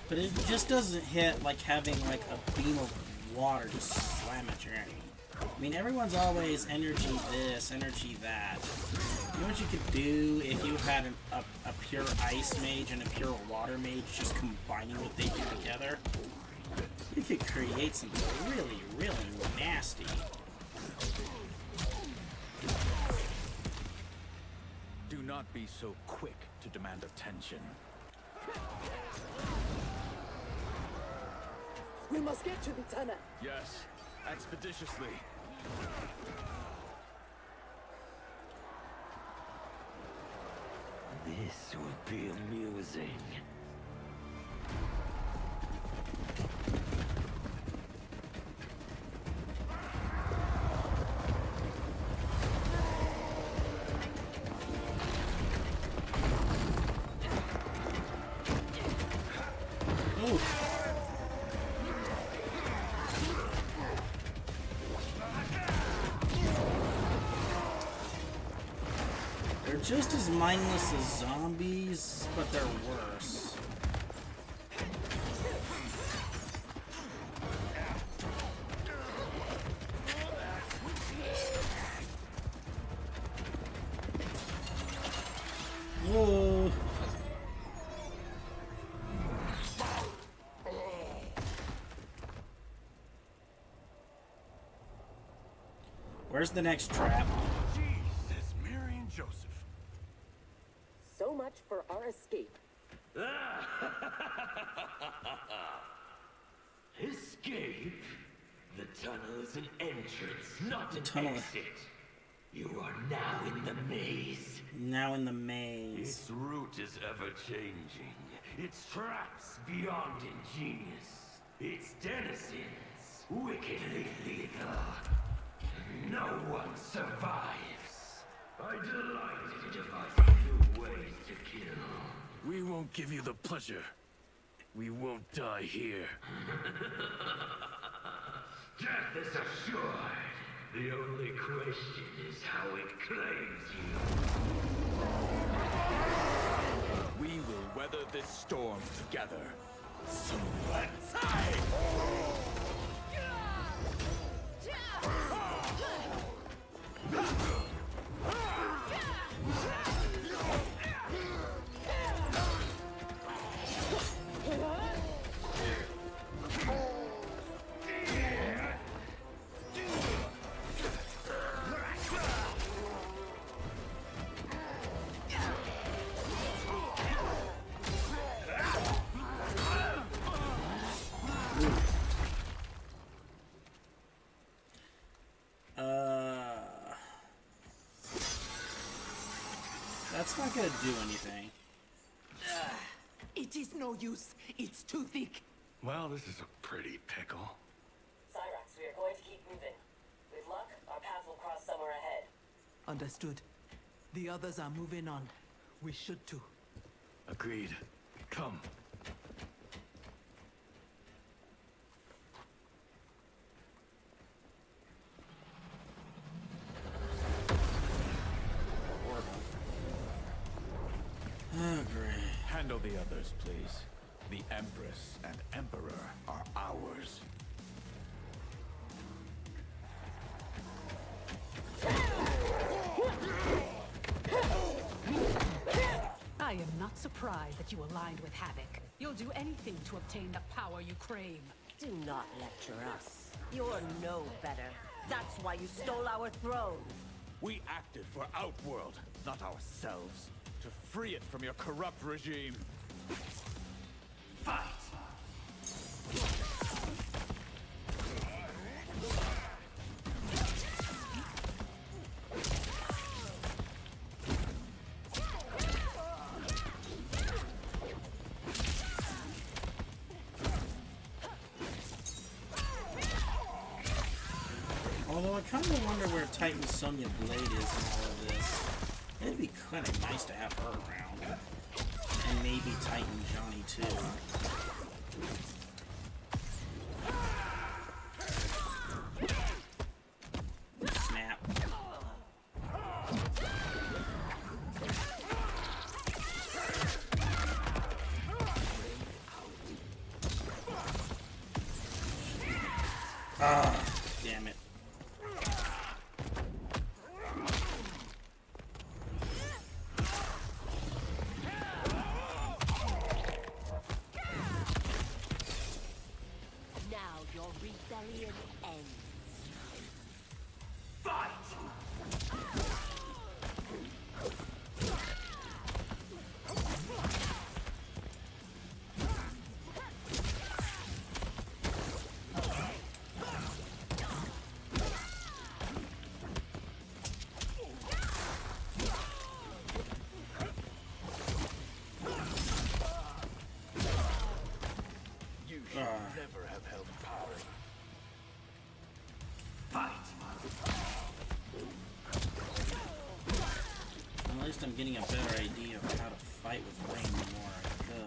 But it just doesn't hit like having like a beam of water just slam at your enemy. I mean, everyone's always energy this, energy that. You know what you could do if you had a pure ice mage and a pure water mage just combining what they do together? You could create something really, really nasty. Do not be so quick to demand attention. We must get to the tunnel. Yes, expeditiously. This will be amusing. They're just as mindless as zombies, but they're worse. Whoa. Where's the next trap? Jesus, Mary and Joseph. So much for our escape. Escape? The tunnel is an entrance, not an tunnel. exit. You are now in the maze. Now in the maze. Its route is ever-changing. Its traps beyond ingenious. Its denizens wickedly lethal. No one survives. I delight in devising new ways to kill. We won't give you the pleasure. We won't die here. Death is assured. The only question is how it claims you. We will weather this storm together. So let's That's not gonna do anything. It is no use. It's too thick. Well, this is a pretty pickle. Cyrax, we are going to keep moving. With luck, our path will cross somewhere ahead. Understood. The others are moving on. We should too. Agreed. Come. Oh, great. handle the others, please. The Empress and Emperor are ours. I am not surprised that you aligned with Havoc. You'll do anything to obtain the power you crave. Do not lecture us. You're no better. That's why you stole our throne. We acted for Outworld, not ourselves. To free it from your corrupt regime. Fight! Although I kind of wonder where Titan Sonya Blade is in all of this. It'd be kind of nice to have her around. And maybe Titan Johnny too. Snap. Ah, damn it. Now your rebellion ends. least I'm getting a better idea of how to fight with rain the more I go.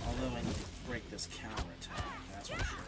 Although I need to break this counterattack, that's for sure.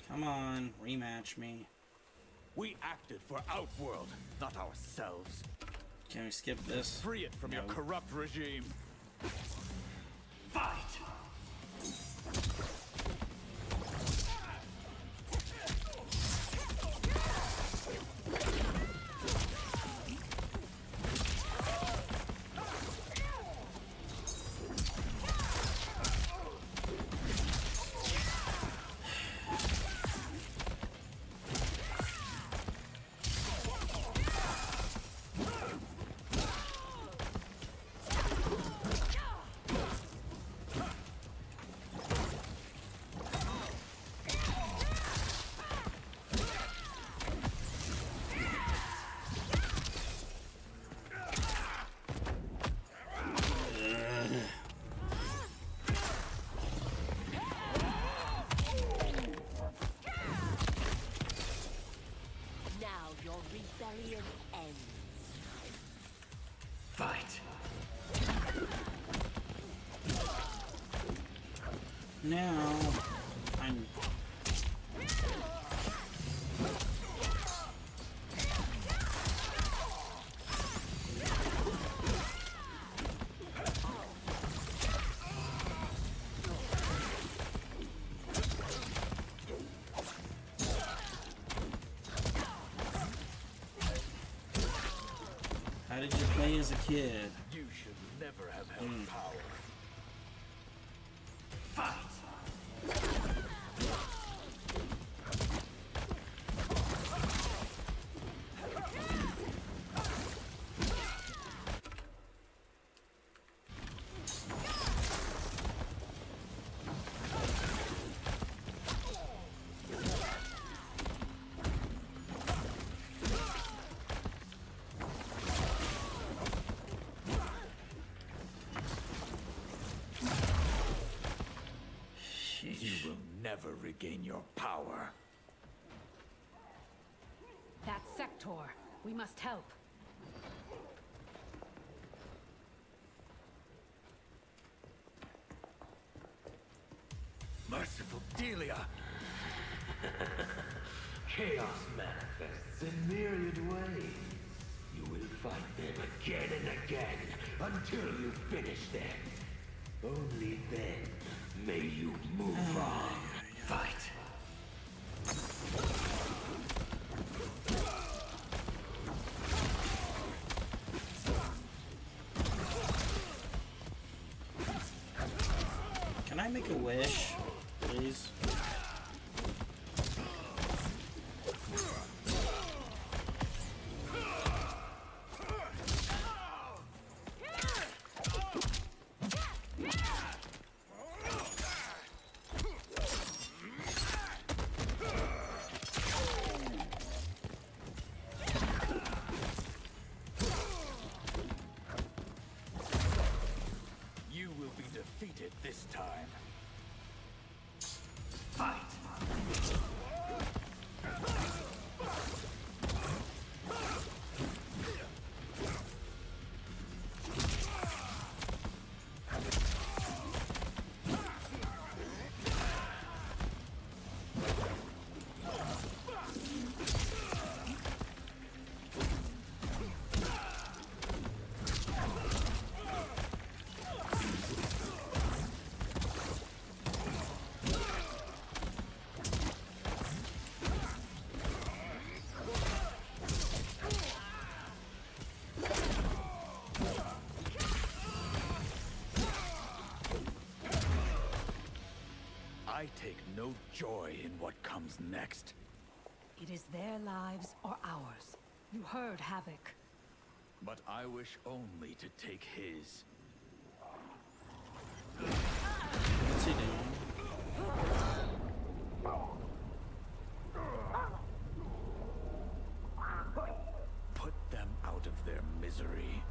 Come on, rematch me. We acted for Outworld, not ourselves. Can we skip this? Free it from your corrupt regime. Fight! Rebellion ends. Fight. Now, I'm... How did you play as a kid? You should never have held power. Fight! You will never regain your power. That sector. We must help. Merciful Delia! Chaos manifests in myriad ways. You will fight them again and again until you finish them. Only then may you move on. Fight. Can I make a wish, please? I take no joy in what comes next. It is their lives or ours. You heard Havoc. But I wish only to take his. What's he doing? Put them out of their misery.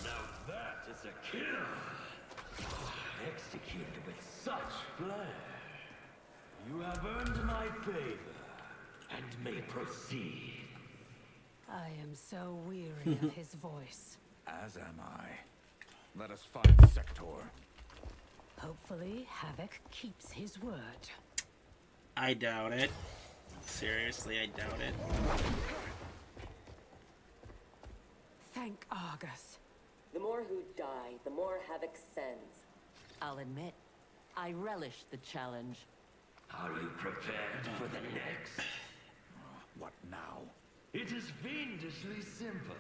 Now that is a kill. Executed with such flair. You have earned my favor and may proceed. I am so weary of his voice. As am I. Let us find Sector. Hopefully, Havoc keeps his word. I doubt it. Seriously, I doubt it. Thank Argus. The more who die, the more Havoc sends. I'll admit, I relish the challenge. Are you prepared for the next? What now? It is fiendishly simple.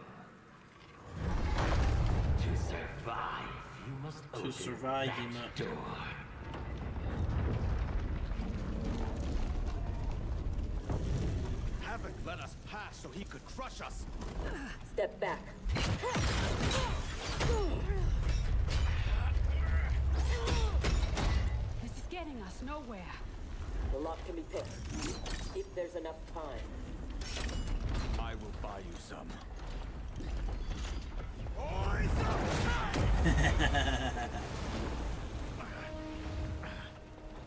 To survive, you must open that door. Havoc let us pass so he could crush us. Step back. This is getting us nowhere. The lock can be picked, if there's enough time. I will buy you some.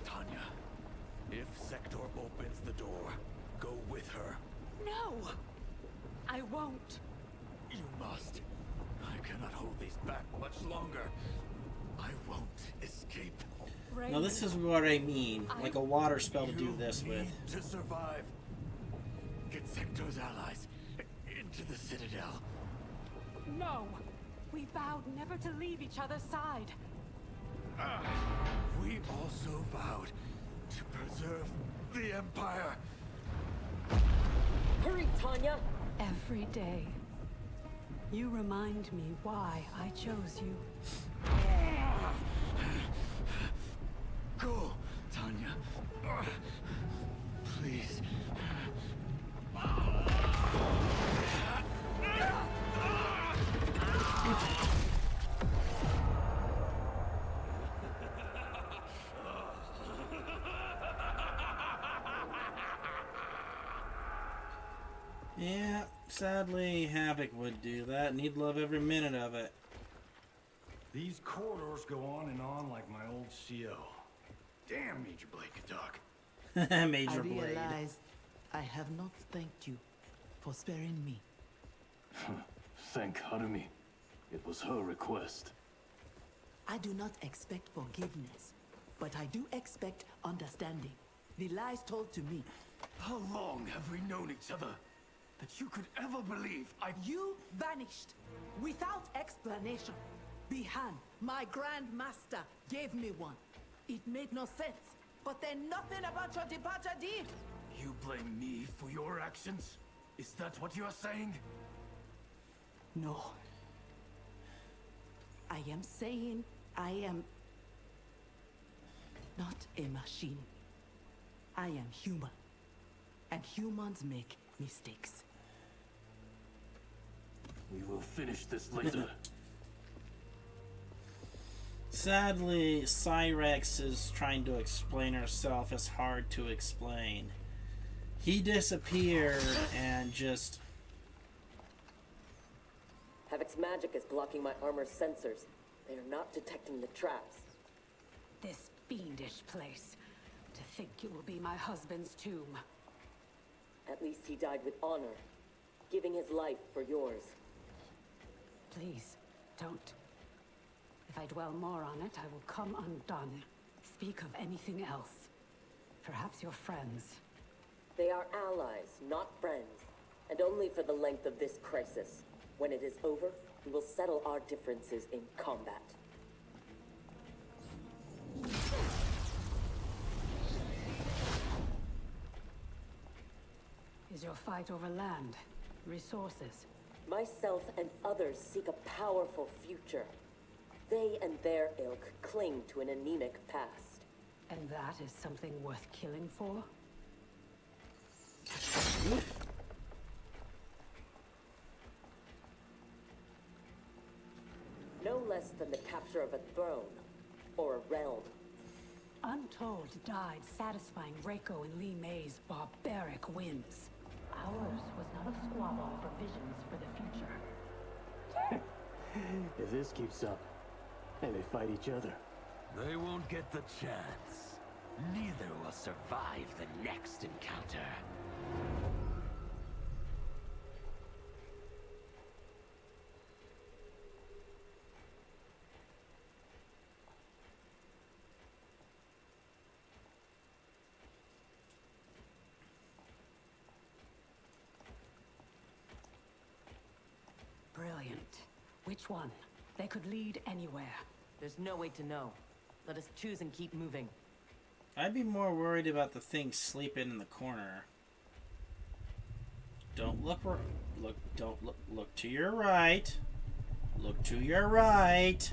Tanya, if Sector opens the door, go with her. No! I won't. You must. I cannot hold these back much longer. I won't escape. Now this is what I mean, like a water spell to do this with. To survive. Get Sector's allies into the Citadel. No! We vowed never to leave each other's side. We also vowed to preserve the Empire. Hurry, Tanya! Every day. You remind me why I chose you. Go, Tanya. Please. Yeah, sadly, Havoc would do that, and he'd love every minute of it. These corridors go on like my old CO. Damn, Major Blade could talk. Major I Blade. realized I have not thanked you for sparing me. Thank Harumi. It was her request. I do not expect forgiveness, but I do expect understanding. The lies told to me. How long have we known each other that you could ever believe You vanished without explanation. Bihan, my Grand Master, gave me one. It made no sense, but then nothing about your departure did. You blame me for your actions? Is that what you're saying? No. I am saying I am not a machine. I am human. And humans make mistakes. We will finish this later. Sadly, Cyrex is trying to explain herself is hard to explain. He disappeared and just... Havoc's magic is blocking my armor's sensors. They are not detecting the traps. This fiendish place. To think you will be my husband's tomb. At least he died with honor, giving his life for yours. Please, don't. If I dwell more on it, I will come undone. Speak of anything else. Perhaps your friends. They are allies, not friends. And only for the length of this crisis. When it is over, we will settle our differences in combat. Is your fight over land, resources? Myself and others seek a powerful future. They and their ilk cling to an anemic past. And that is something worth killing for? No less than the capture of a throne, or a realm. Untold died satisfying Reiko and Li Mei's barbaric whims. Ours was not a squabble over visions for the future. If this keeps up, and they fight each other. They won't get the chance. Neither will survive the next encounter. Brilliant. Which one? They could lead anywhere. There's no way to know. Let us choose and keep moving. I'd be more worried about the thing sleeping in the corner. Don't look look to your right. Look to your right.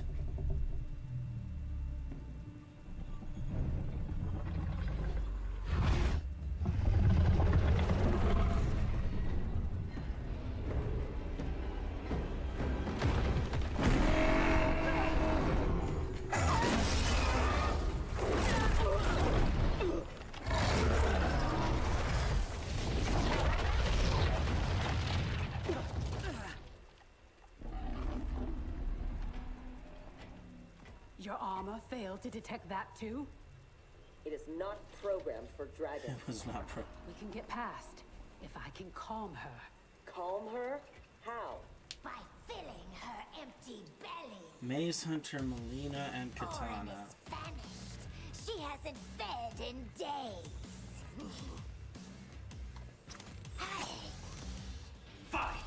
Your armor failed to detect that too? It is not programmed for dragons. It was not We can get past, if I can calm her. Calm her? How? By filling her empty belly. Maze Hunter, Melina, and Katana. Famished. She hasn't fed in days. Fight!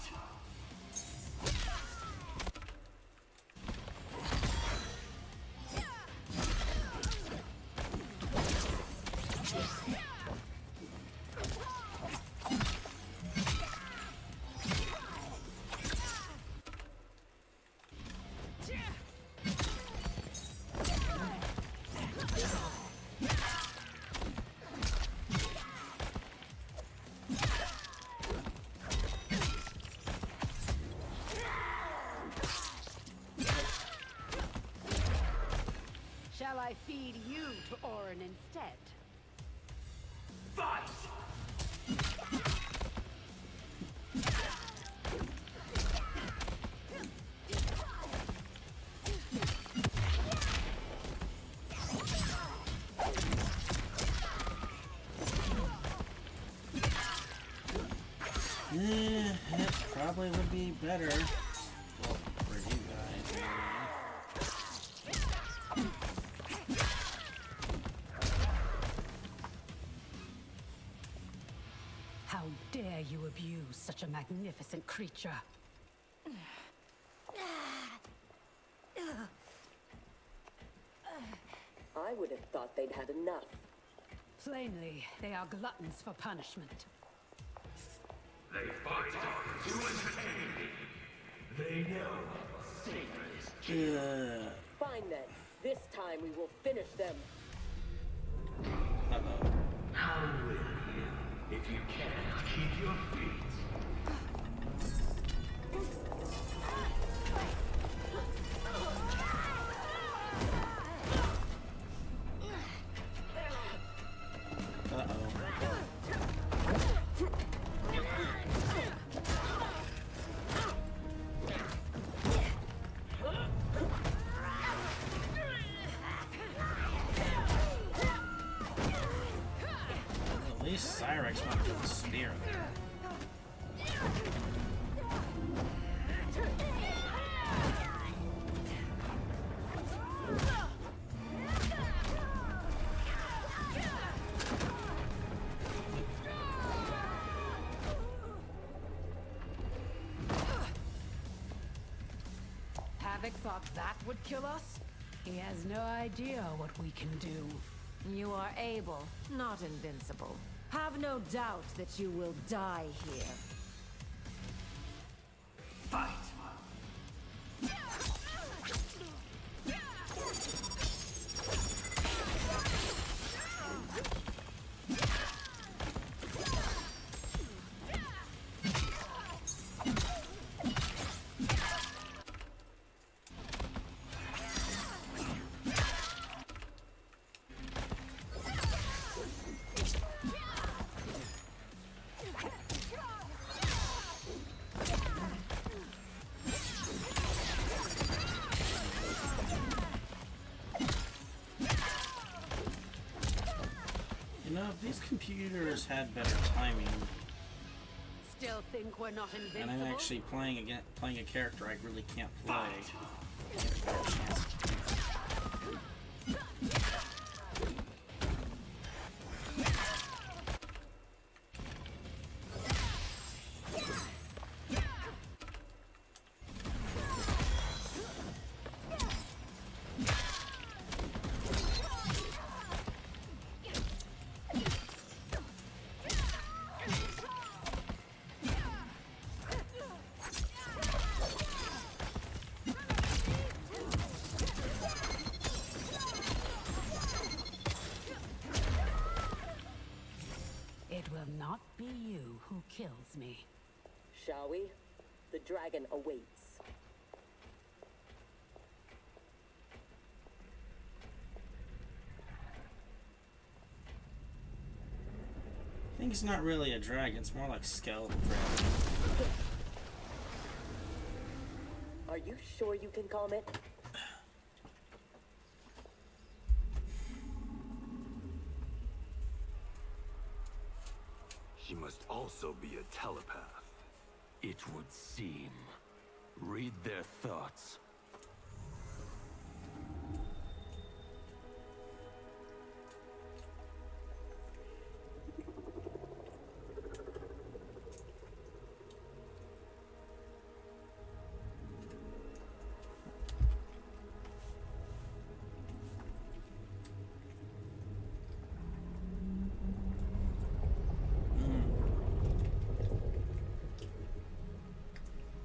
Shall I feed you to Orin instead? Fight! It probably would be better. Well, for you guys, anyway. How dare you abuse such a magnificent creature? I would have thought they'd had enough. Plainly, they are gluttons for punishment. They fight to entertain me. They know sacred. Fine then. This time we will finish them. How will you if you can't keep your feet? At least Cyrex went for the spear there. Havoc thought that would kill us? He has no idea what we can do. You are able, not invincible. Have no doubt that you will die here. Fight! You know, if these computers had better timing, Still think we're not and invincible? I'm actually playing a character I really can't play. It will not be you who kills me. Shall we? The dragon awaits. I think it's not really a dragon, it's more like skeletal dragon. Are you sure you can calm it? She must also be a telepath. It would seem. Read their thoughts.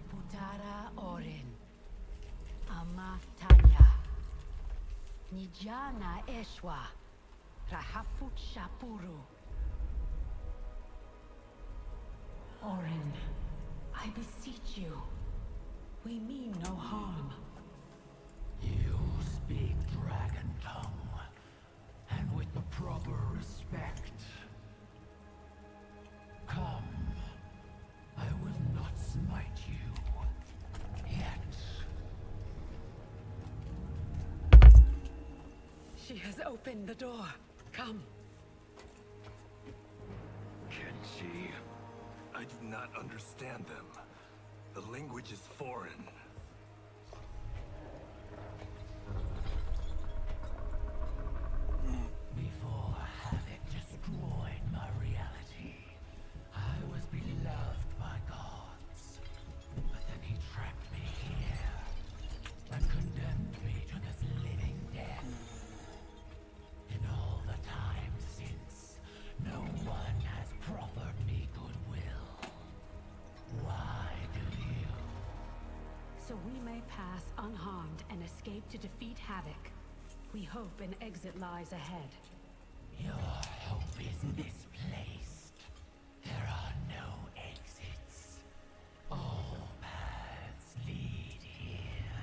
Putara Orin. Amatanya. Nijana Eshwa. Rahafut Shapuru. Orin, I beseech you. We mean no harm. You speak dragon tongue, and with the proper respect. Come, I will not smite you. Yet. She has opened the door. Come. Can she? I do not understand them. The language is foreign. Before Havoc destroyed my reality, I was beloved by gods. But then he trapped me here and condemned me to this living death. In all the time since, no one has proffered me goodwill. Why do you? So we may pass unharmed and escape to defeat Havoc. We hope an exit lies ahead. Your hope is misplaced. There are no exits. All paths lead here.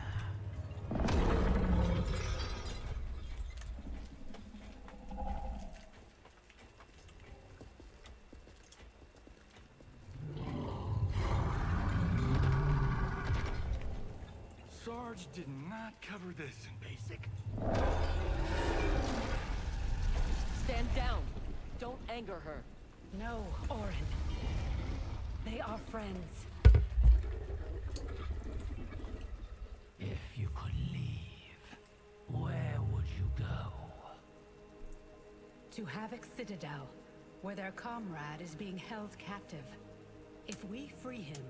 Sarge did not cover this in basic. Stand down. Don't anger her. No, Orin. They are friends. If you could leave, where would you go? To Havoc Citadel, where their comrade is being held captive. If we free him,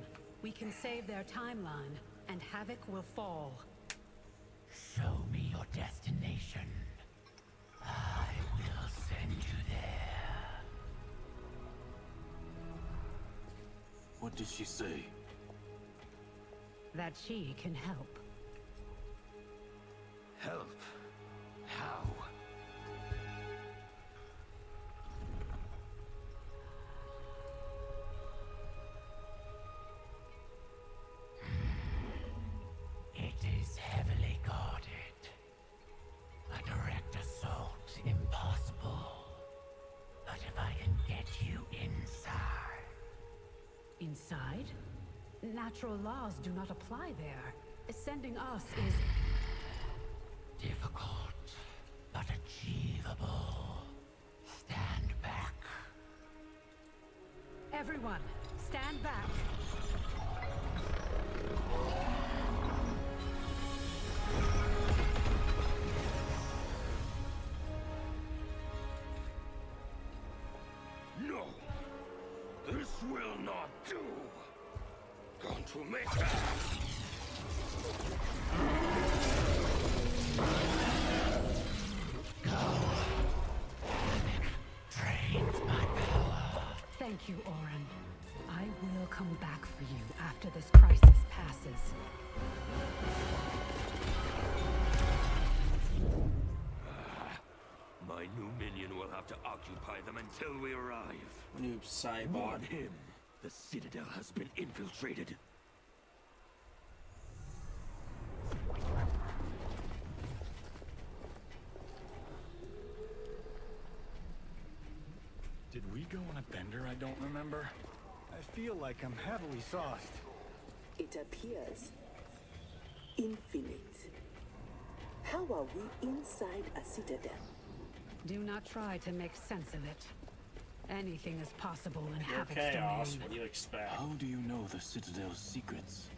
we can save their timeline, and Havoc will fall. Show me your destination. I will send you there. What did she say? that she can help. Help? How? It is heavily guarded. A direct assault impossible. But if I can get you inside... Inside? Natural laws do not apply there. Sending us is... difficult, but achievable. Stand back. Everyone, stand back. No! This will not do! Going to make that! Thank you, Orin. I will come back for you after this crisis passes. My new minion will have to occupy them until we arrive. Noob Cybot. Warn him! The Citadel has been infiltrated. Did we go on a bender I don't remember? I feel like I'm heavily sauced. It appears infinite. How are we inside a citadel? Do not try to make sense of it. Anything is possible in You're Havoc's Chaos. domain. What do you expect? How do you know the Citadel's secrets?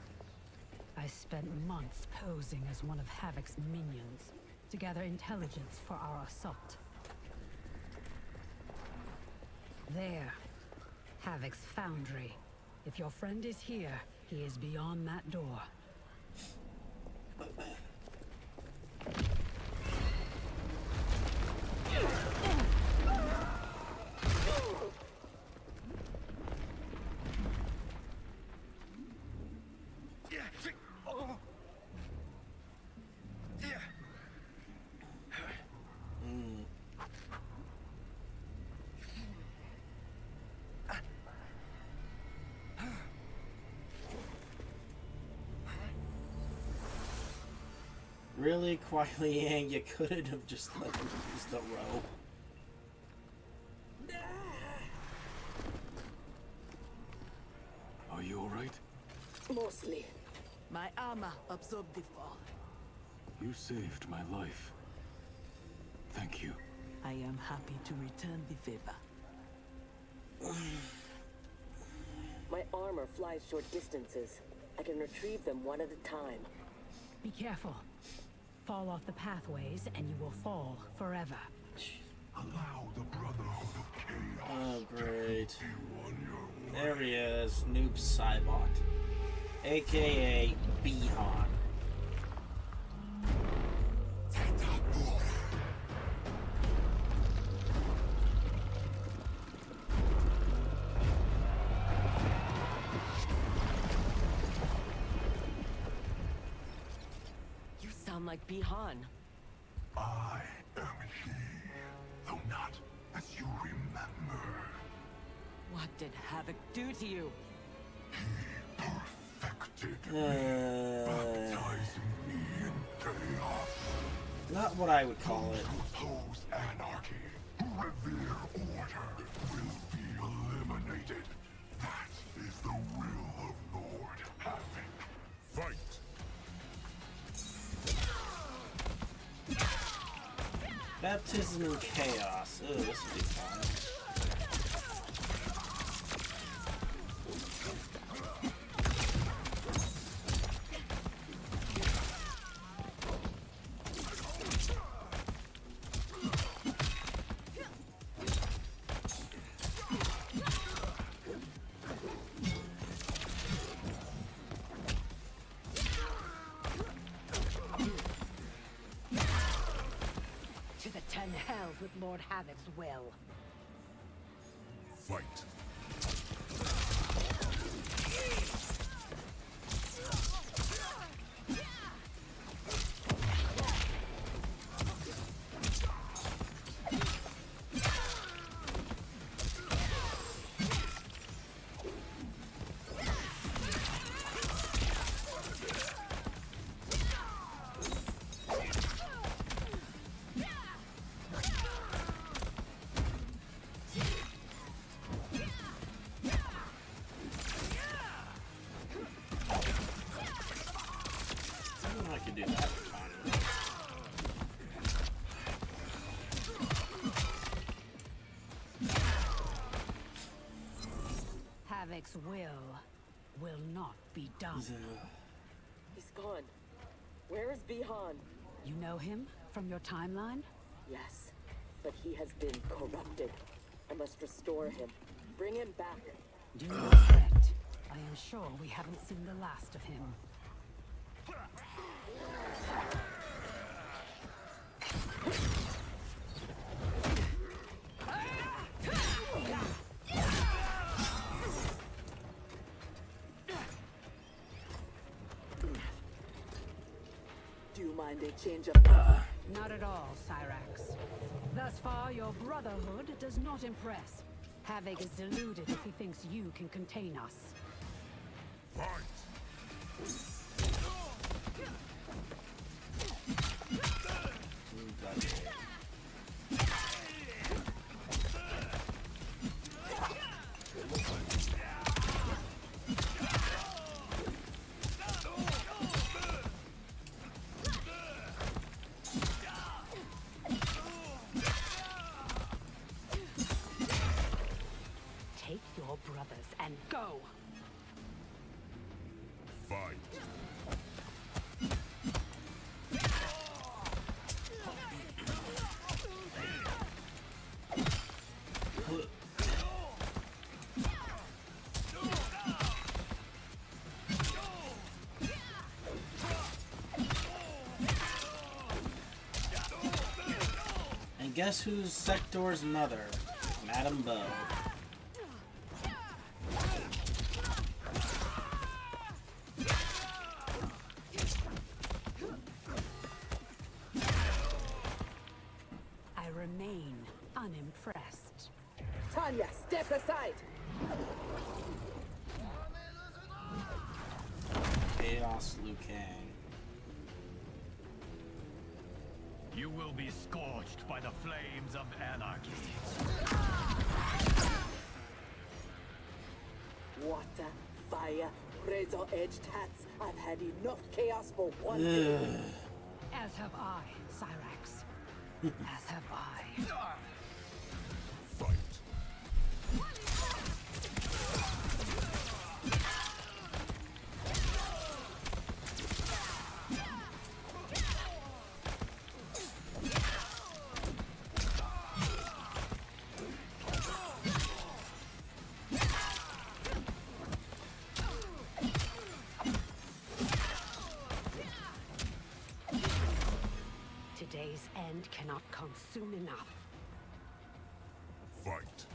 I spent months posing as one of Havoc's minions to gather intelligence for our assault. There. Havoc's foundry. If your friend is here, he is beyond that door. Really, Kuai Liang, you couldn't have just let him use the rope. Are you alright? Mostly. My armor absorbed the fall. You saved my life. Thank you. I am happy to return the favor. My armor flies short distances. I can retrieve them one at a time. Be careful. Fall off the pathways and you will fall forever. Allow the Brotherhood of Chaos. Oh, great. There he is, Noob Cybot. AKA Bihan. You sound like Bihan. I am he, though not as you remember. What did Havoc do to you? Perfected me, baptizing me in chaos. Not what I would call it. Who oppose anarchy, who revere order, will be eliminated. That is the will of Lord Havoc. Fight! Baptism in Chaos. Ugh, this would be fun. To the 10 hells with Lord Havoc's will. Fight! I could do that for time. Havoc's will not be done. He's gone. Where is Bihan? You know him from your timeline? Yes, but he has been corrupted. I must restore him. Bring him back. Do not fret. I am sure we haven't seen the last of him. Do you mind a change of plan? Not at all, Cyrax. Thus far, your brotherhood does not impress. Havoc is deluded if he thinks you can contain us. Take your brothers and go! Fight. And guess who's Sector's mother? Madam Bow. I remain unimpressed. Tanya, step aside! Chaos Liu Kang. You will be scorched by the flames of anarchy. Water, fire, razor-edged hats. I've had enough chaos for one day. As have I, Cyrax. As have I. Today's end cannot come soon enough. Fight.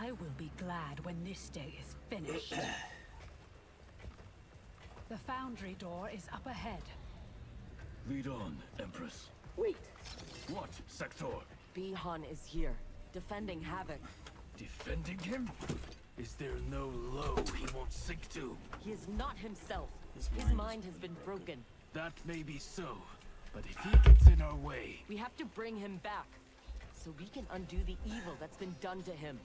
I will be glad when this day is finished. The foundry door is up ahead. Lead on, Empress. Wait. What, Sector? Bihan is here, defending Havoc. Defending him? Is there no low he won't sink to? He is not himself. His mind has been broken. That may be so, but if he gets in our way... We have to bring him back, so we can undo the evil that's been done to him.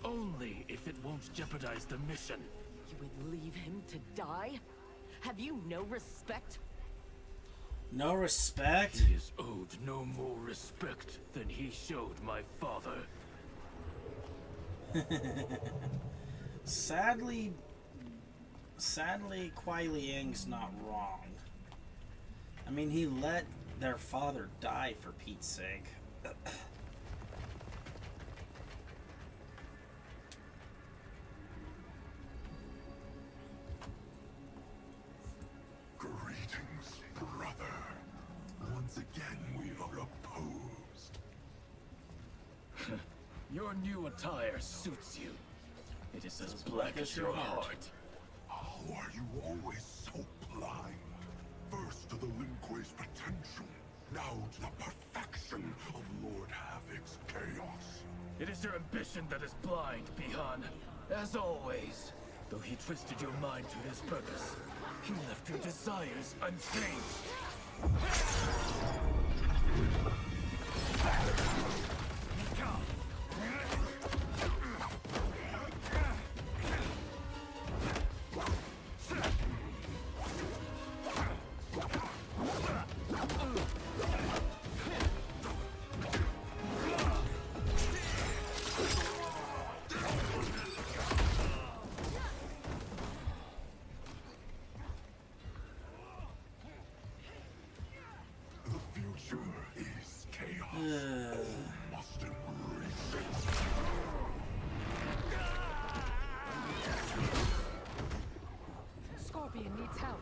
Only if it won't jeopardize the mission. You would leave him to die? Have you no respect? No respect? He is owed no more respect than he showed my father. Sadly, Kuai Liang's not wrong. I mean, he let their father die for Pete's sake. Greetings, brother. Once again, we are opposed. Your new attire suits you. It is as black as your heart. How are you always so blind? First to the Lin Kuei's potential, now to the perfection of Lord Havoc's chaos. It is your ambition that is blind, Bihan. As always. Though he twisted your mind to his purpose, he left your desires unchanged. Scorpion needs help.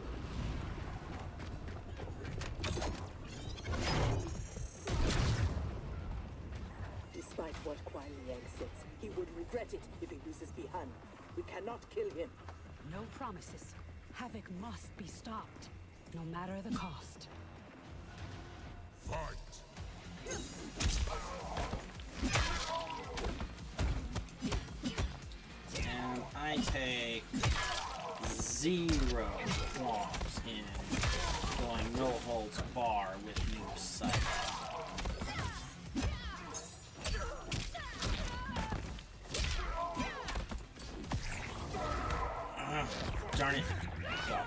Despite what Kuai Liang says, he would regret it if he loses Bihan. We cannot kill him. No promises. Havoc must be stopped, no matter the cost. Fight! And I take 0 qualms in going no holds bar with new sight. Darn it. Go.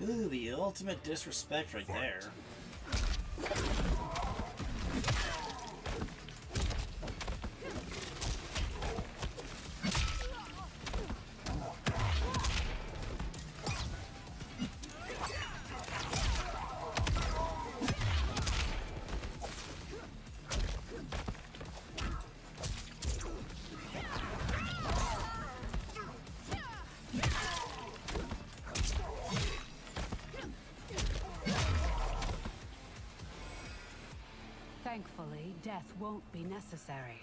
Ooh, the ultimate disrespect right there. Thankfully, death won't be necessary.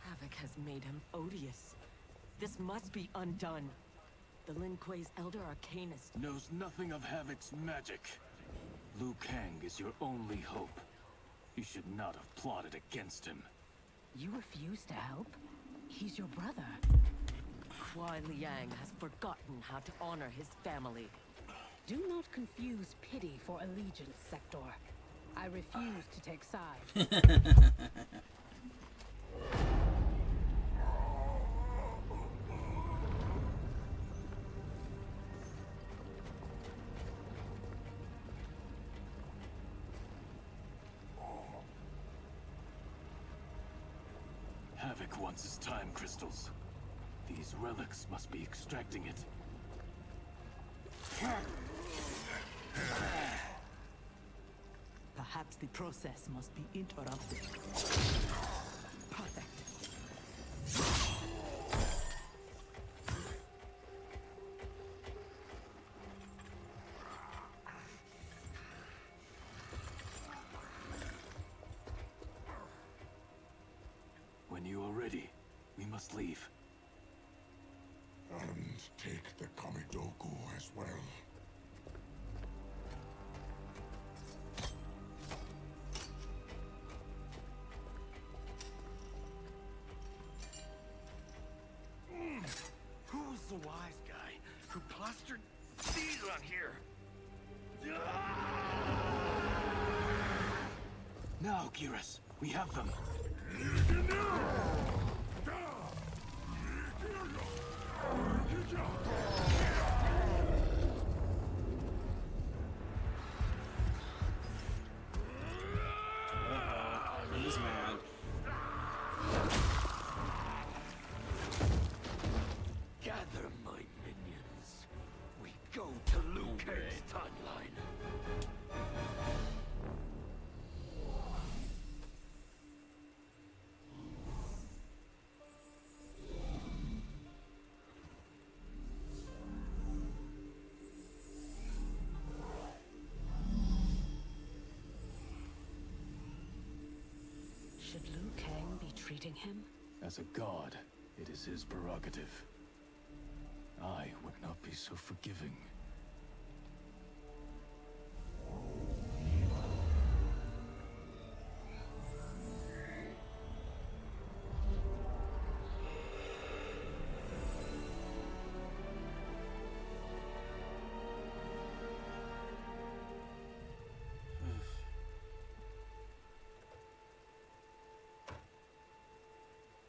Havoc has made him odious. This must be undone. The Lin Kuei's Elder Arcanist Knows nothing of Havoc's magic. Liu Kang is your only hope. You should not have plotted against him. You refuse to help? He's your brother. Kuai Liang has forgotten how to honor his family. Do not confuse pity for allegiance, Sector. I refuse to take sides. Havoc wants his time crystals. These relics must be extracting it. Perhaps the process must be interrupted. Perfect. When you are ready, we must leave. And take the Kamidoku as well. Who's the wise guy who plastered these on here? Now, Geras, we have them. He's mind. Gather my minions. We go to Liu Kang's timeline. Should Liu Kang be treating him? As a god, it is his prerogative. I would not be so forgiving.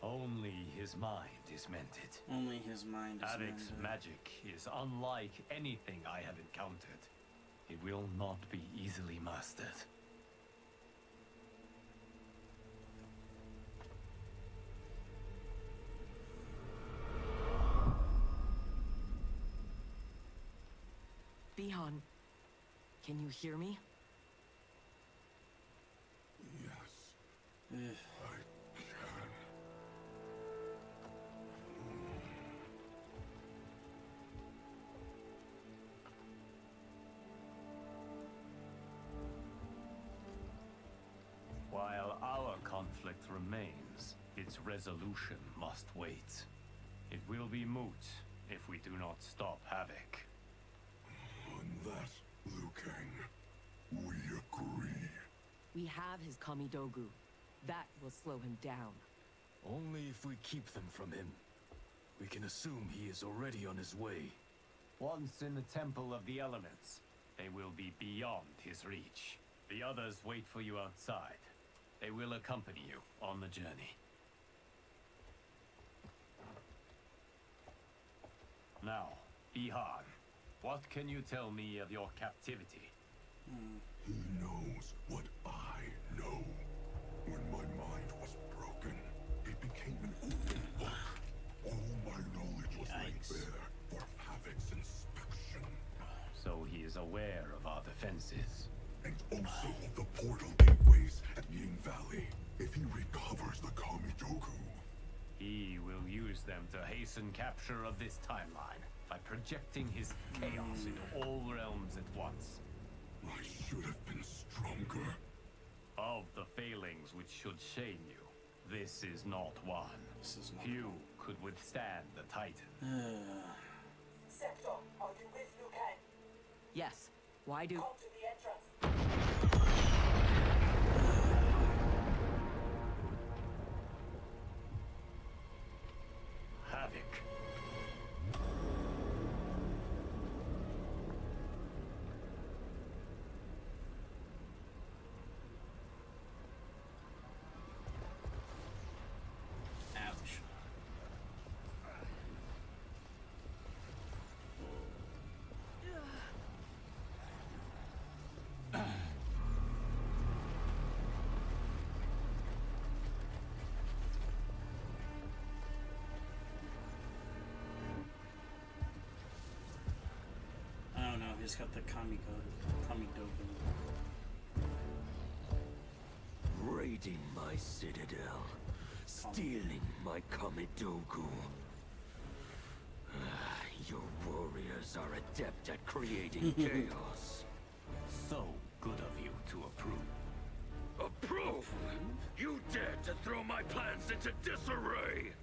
Only his mind is mended. Only his mind is Havoc's mended. magic is unlike anything I have encountered. It will not be easily mastered. Bihan, can you hear me? Yes. I can. While our conflict remains, its resolution must wait. It will be moot if we do not stop Havoc. On that, Liu Kang, we agree. We have his Kamidogu. That will slow him down. Only if we keep them from him. We can assume he is already on his way. Once in the Temple of the Elements, they will be beyond his reach. The others wait for you outside. They will accompany you on the journey. Now, Bihan, what can you tell me of your captivity? He knows what I know. When my mind was broken, it became an open book. All my knowledge was laid bare for Havoc's inspection. So he is aware of our defenses. And also of the portal gateways at Ying Valley. If he recovers the Kamidogu, He will use them to hasten capture of this timeline by projecting his chaos into all realms at once. I should have been stronger. Of the failings which should shame you, this is not one. Few could withstand the Titan. Sector, are you with Liu Kang? Yes. Why do... Come to the entrance. Havoc. Ouch. Oh no, he's got the Kamidogu. Raiding my citadel. Stealing my Kamidogu. Your warriors are adept at creating chaos. So good of you to approve. Approve? You dare to throw my plans into disarray!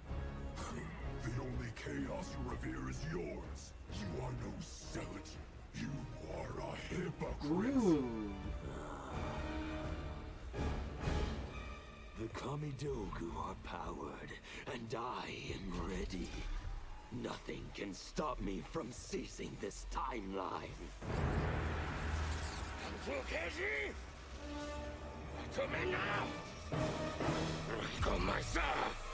The only chaos you revere is yours. You are no zealot. You are a hypocrite. The Kamidogu are powered, and I am ready. Nothing can stop me from seizing this timeline. Fukeshi! To me now! Come myself!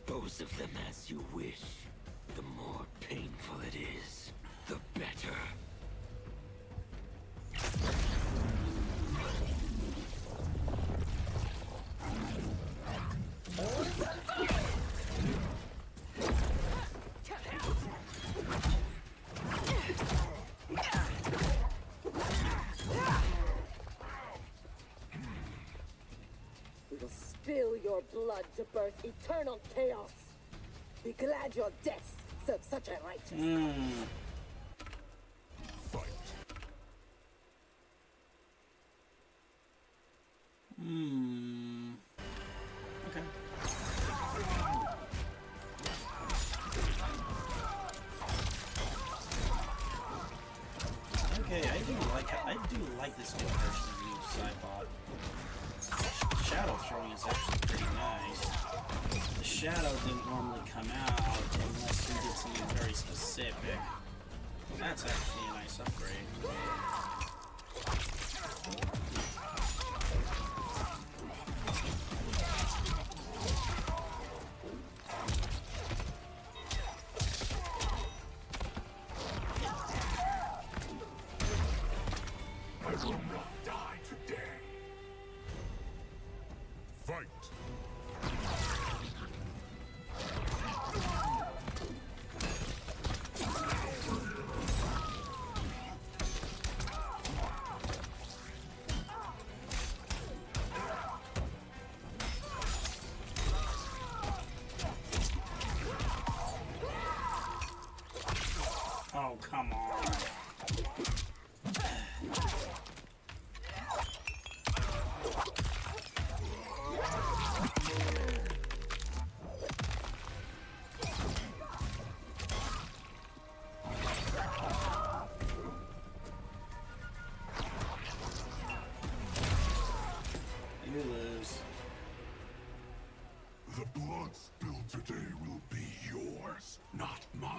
Dispose of them as you wish. The more painful it is, the better. We will spill your blood to birth eternal chaos. Be glad your deaths serve such a righteous cause. Okay. Okay, I do like this new version of Noob Saibot. Shadow throwing is actually pretty nice. The shadow didn't normally come out unless you did something very specific. That's actually a nice upgrade. I will not die today. Fight! Oh, come on. You lose. The blood spilled today will be yours, not mine.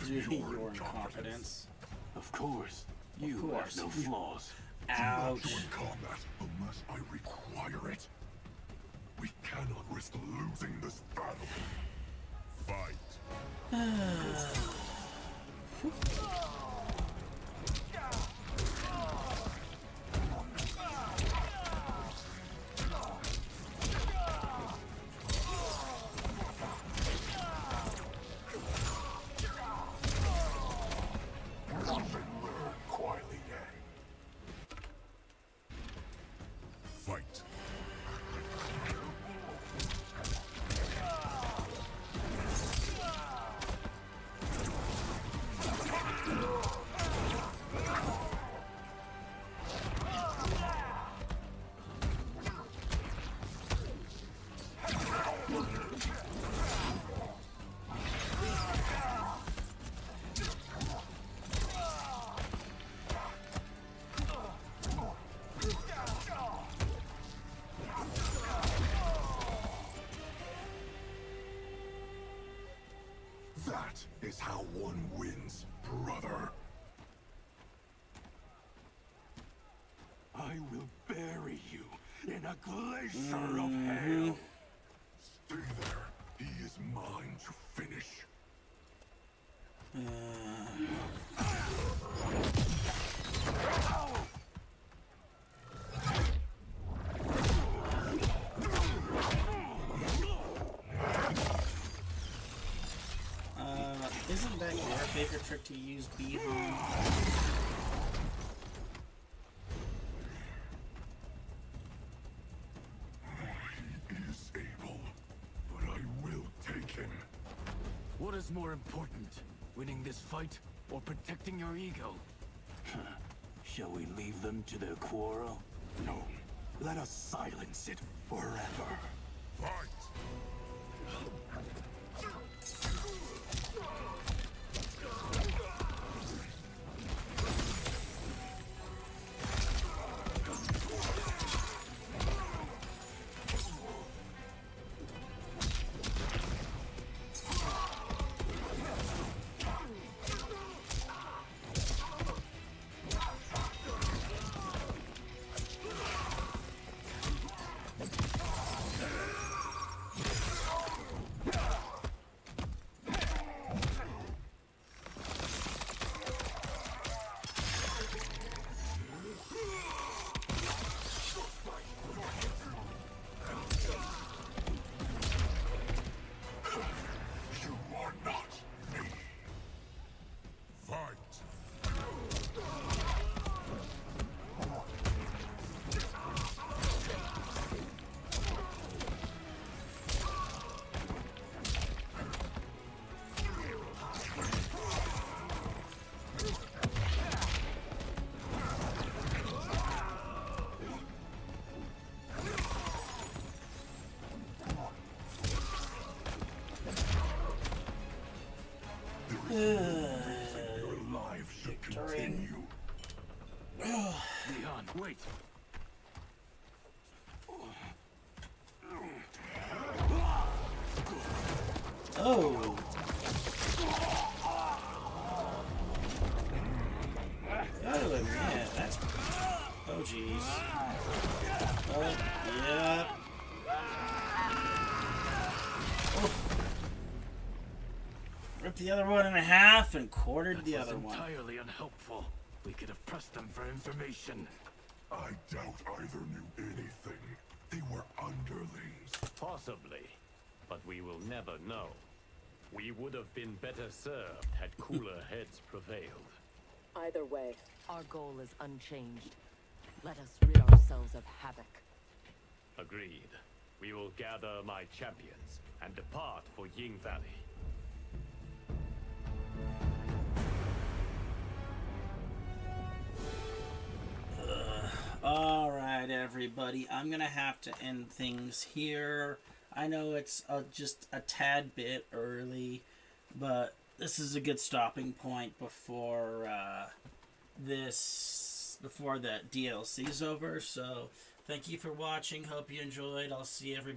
Due to your incompetence. Of course. You have no flaws. Ouch. Do not join combat unless I require it. We cannot risk losing this battle. Fight. Fight. That is how one wins, brother. I will bury you in a glacier of hell. Stay there. He is mine to finish. Isn't that your favorite trick to use Beeham? He is able, but I will take him. What is more important, winning this fight or protecting your ego? Shall we leave them to their quarrel? No, let us silence it forever. Fight! Your lives should continue. Leon, wait. Oh. Oh, yeah, that's... Oh, jeez. Oh, yeah. Oh. Ripped the other one in half and quartered the other one. Entirely unhelpful. We could have pressed them for information. I doubt either knew anything. They were underlings. Possibly, but we will never know. We would have been better served had cooler heads prevailed. Either way, Our goal is unchanged. Let us rid ourselves of Havoc. Agreed. We will gather my champions and depart for Ying Valley. Alright, everybody. I'm gonna have to end things here. I know it's just a tad bit early, but this is a good stopping point before before the DLC's over. So, thank you for watching. Hope you enjoyed. I'll see everybody.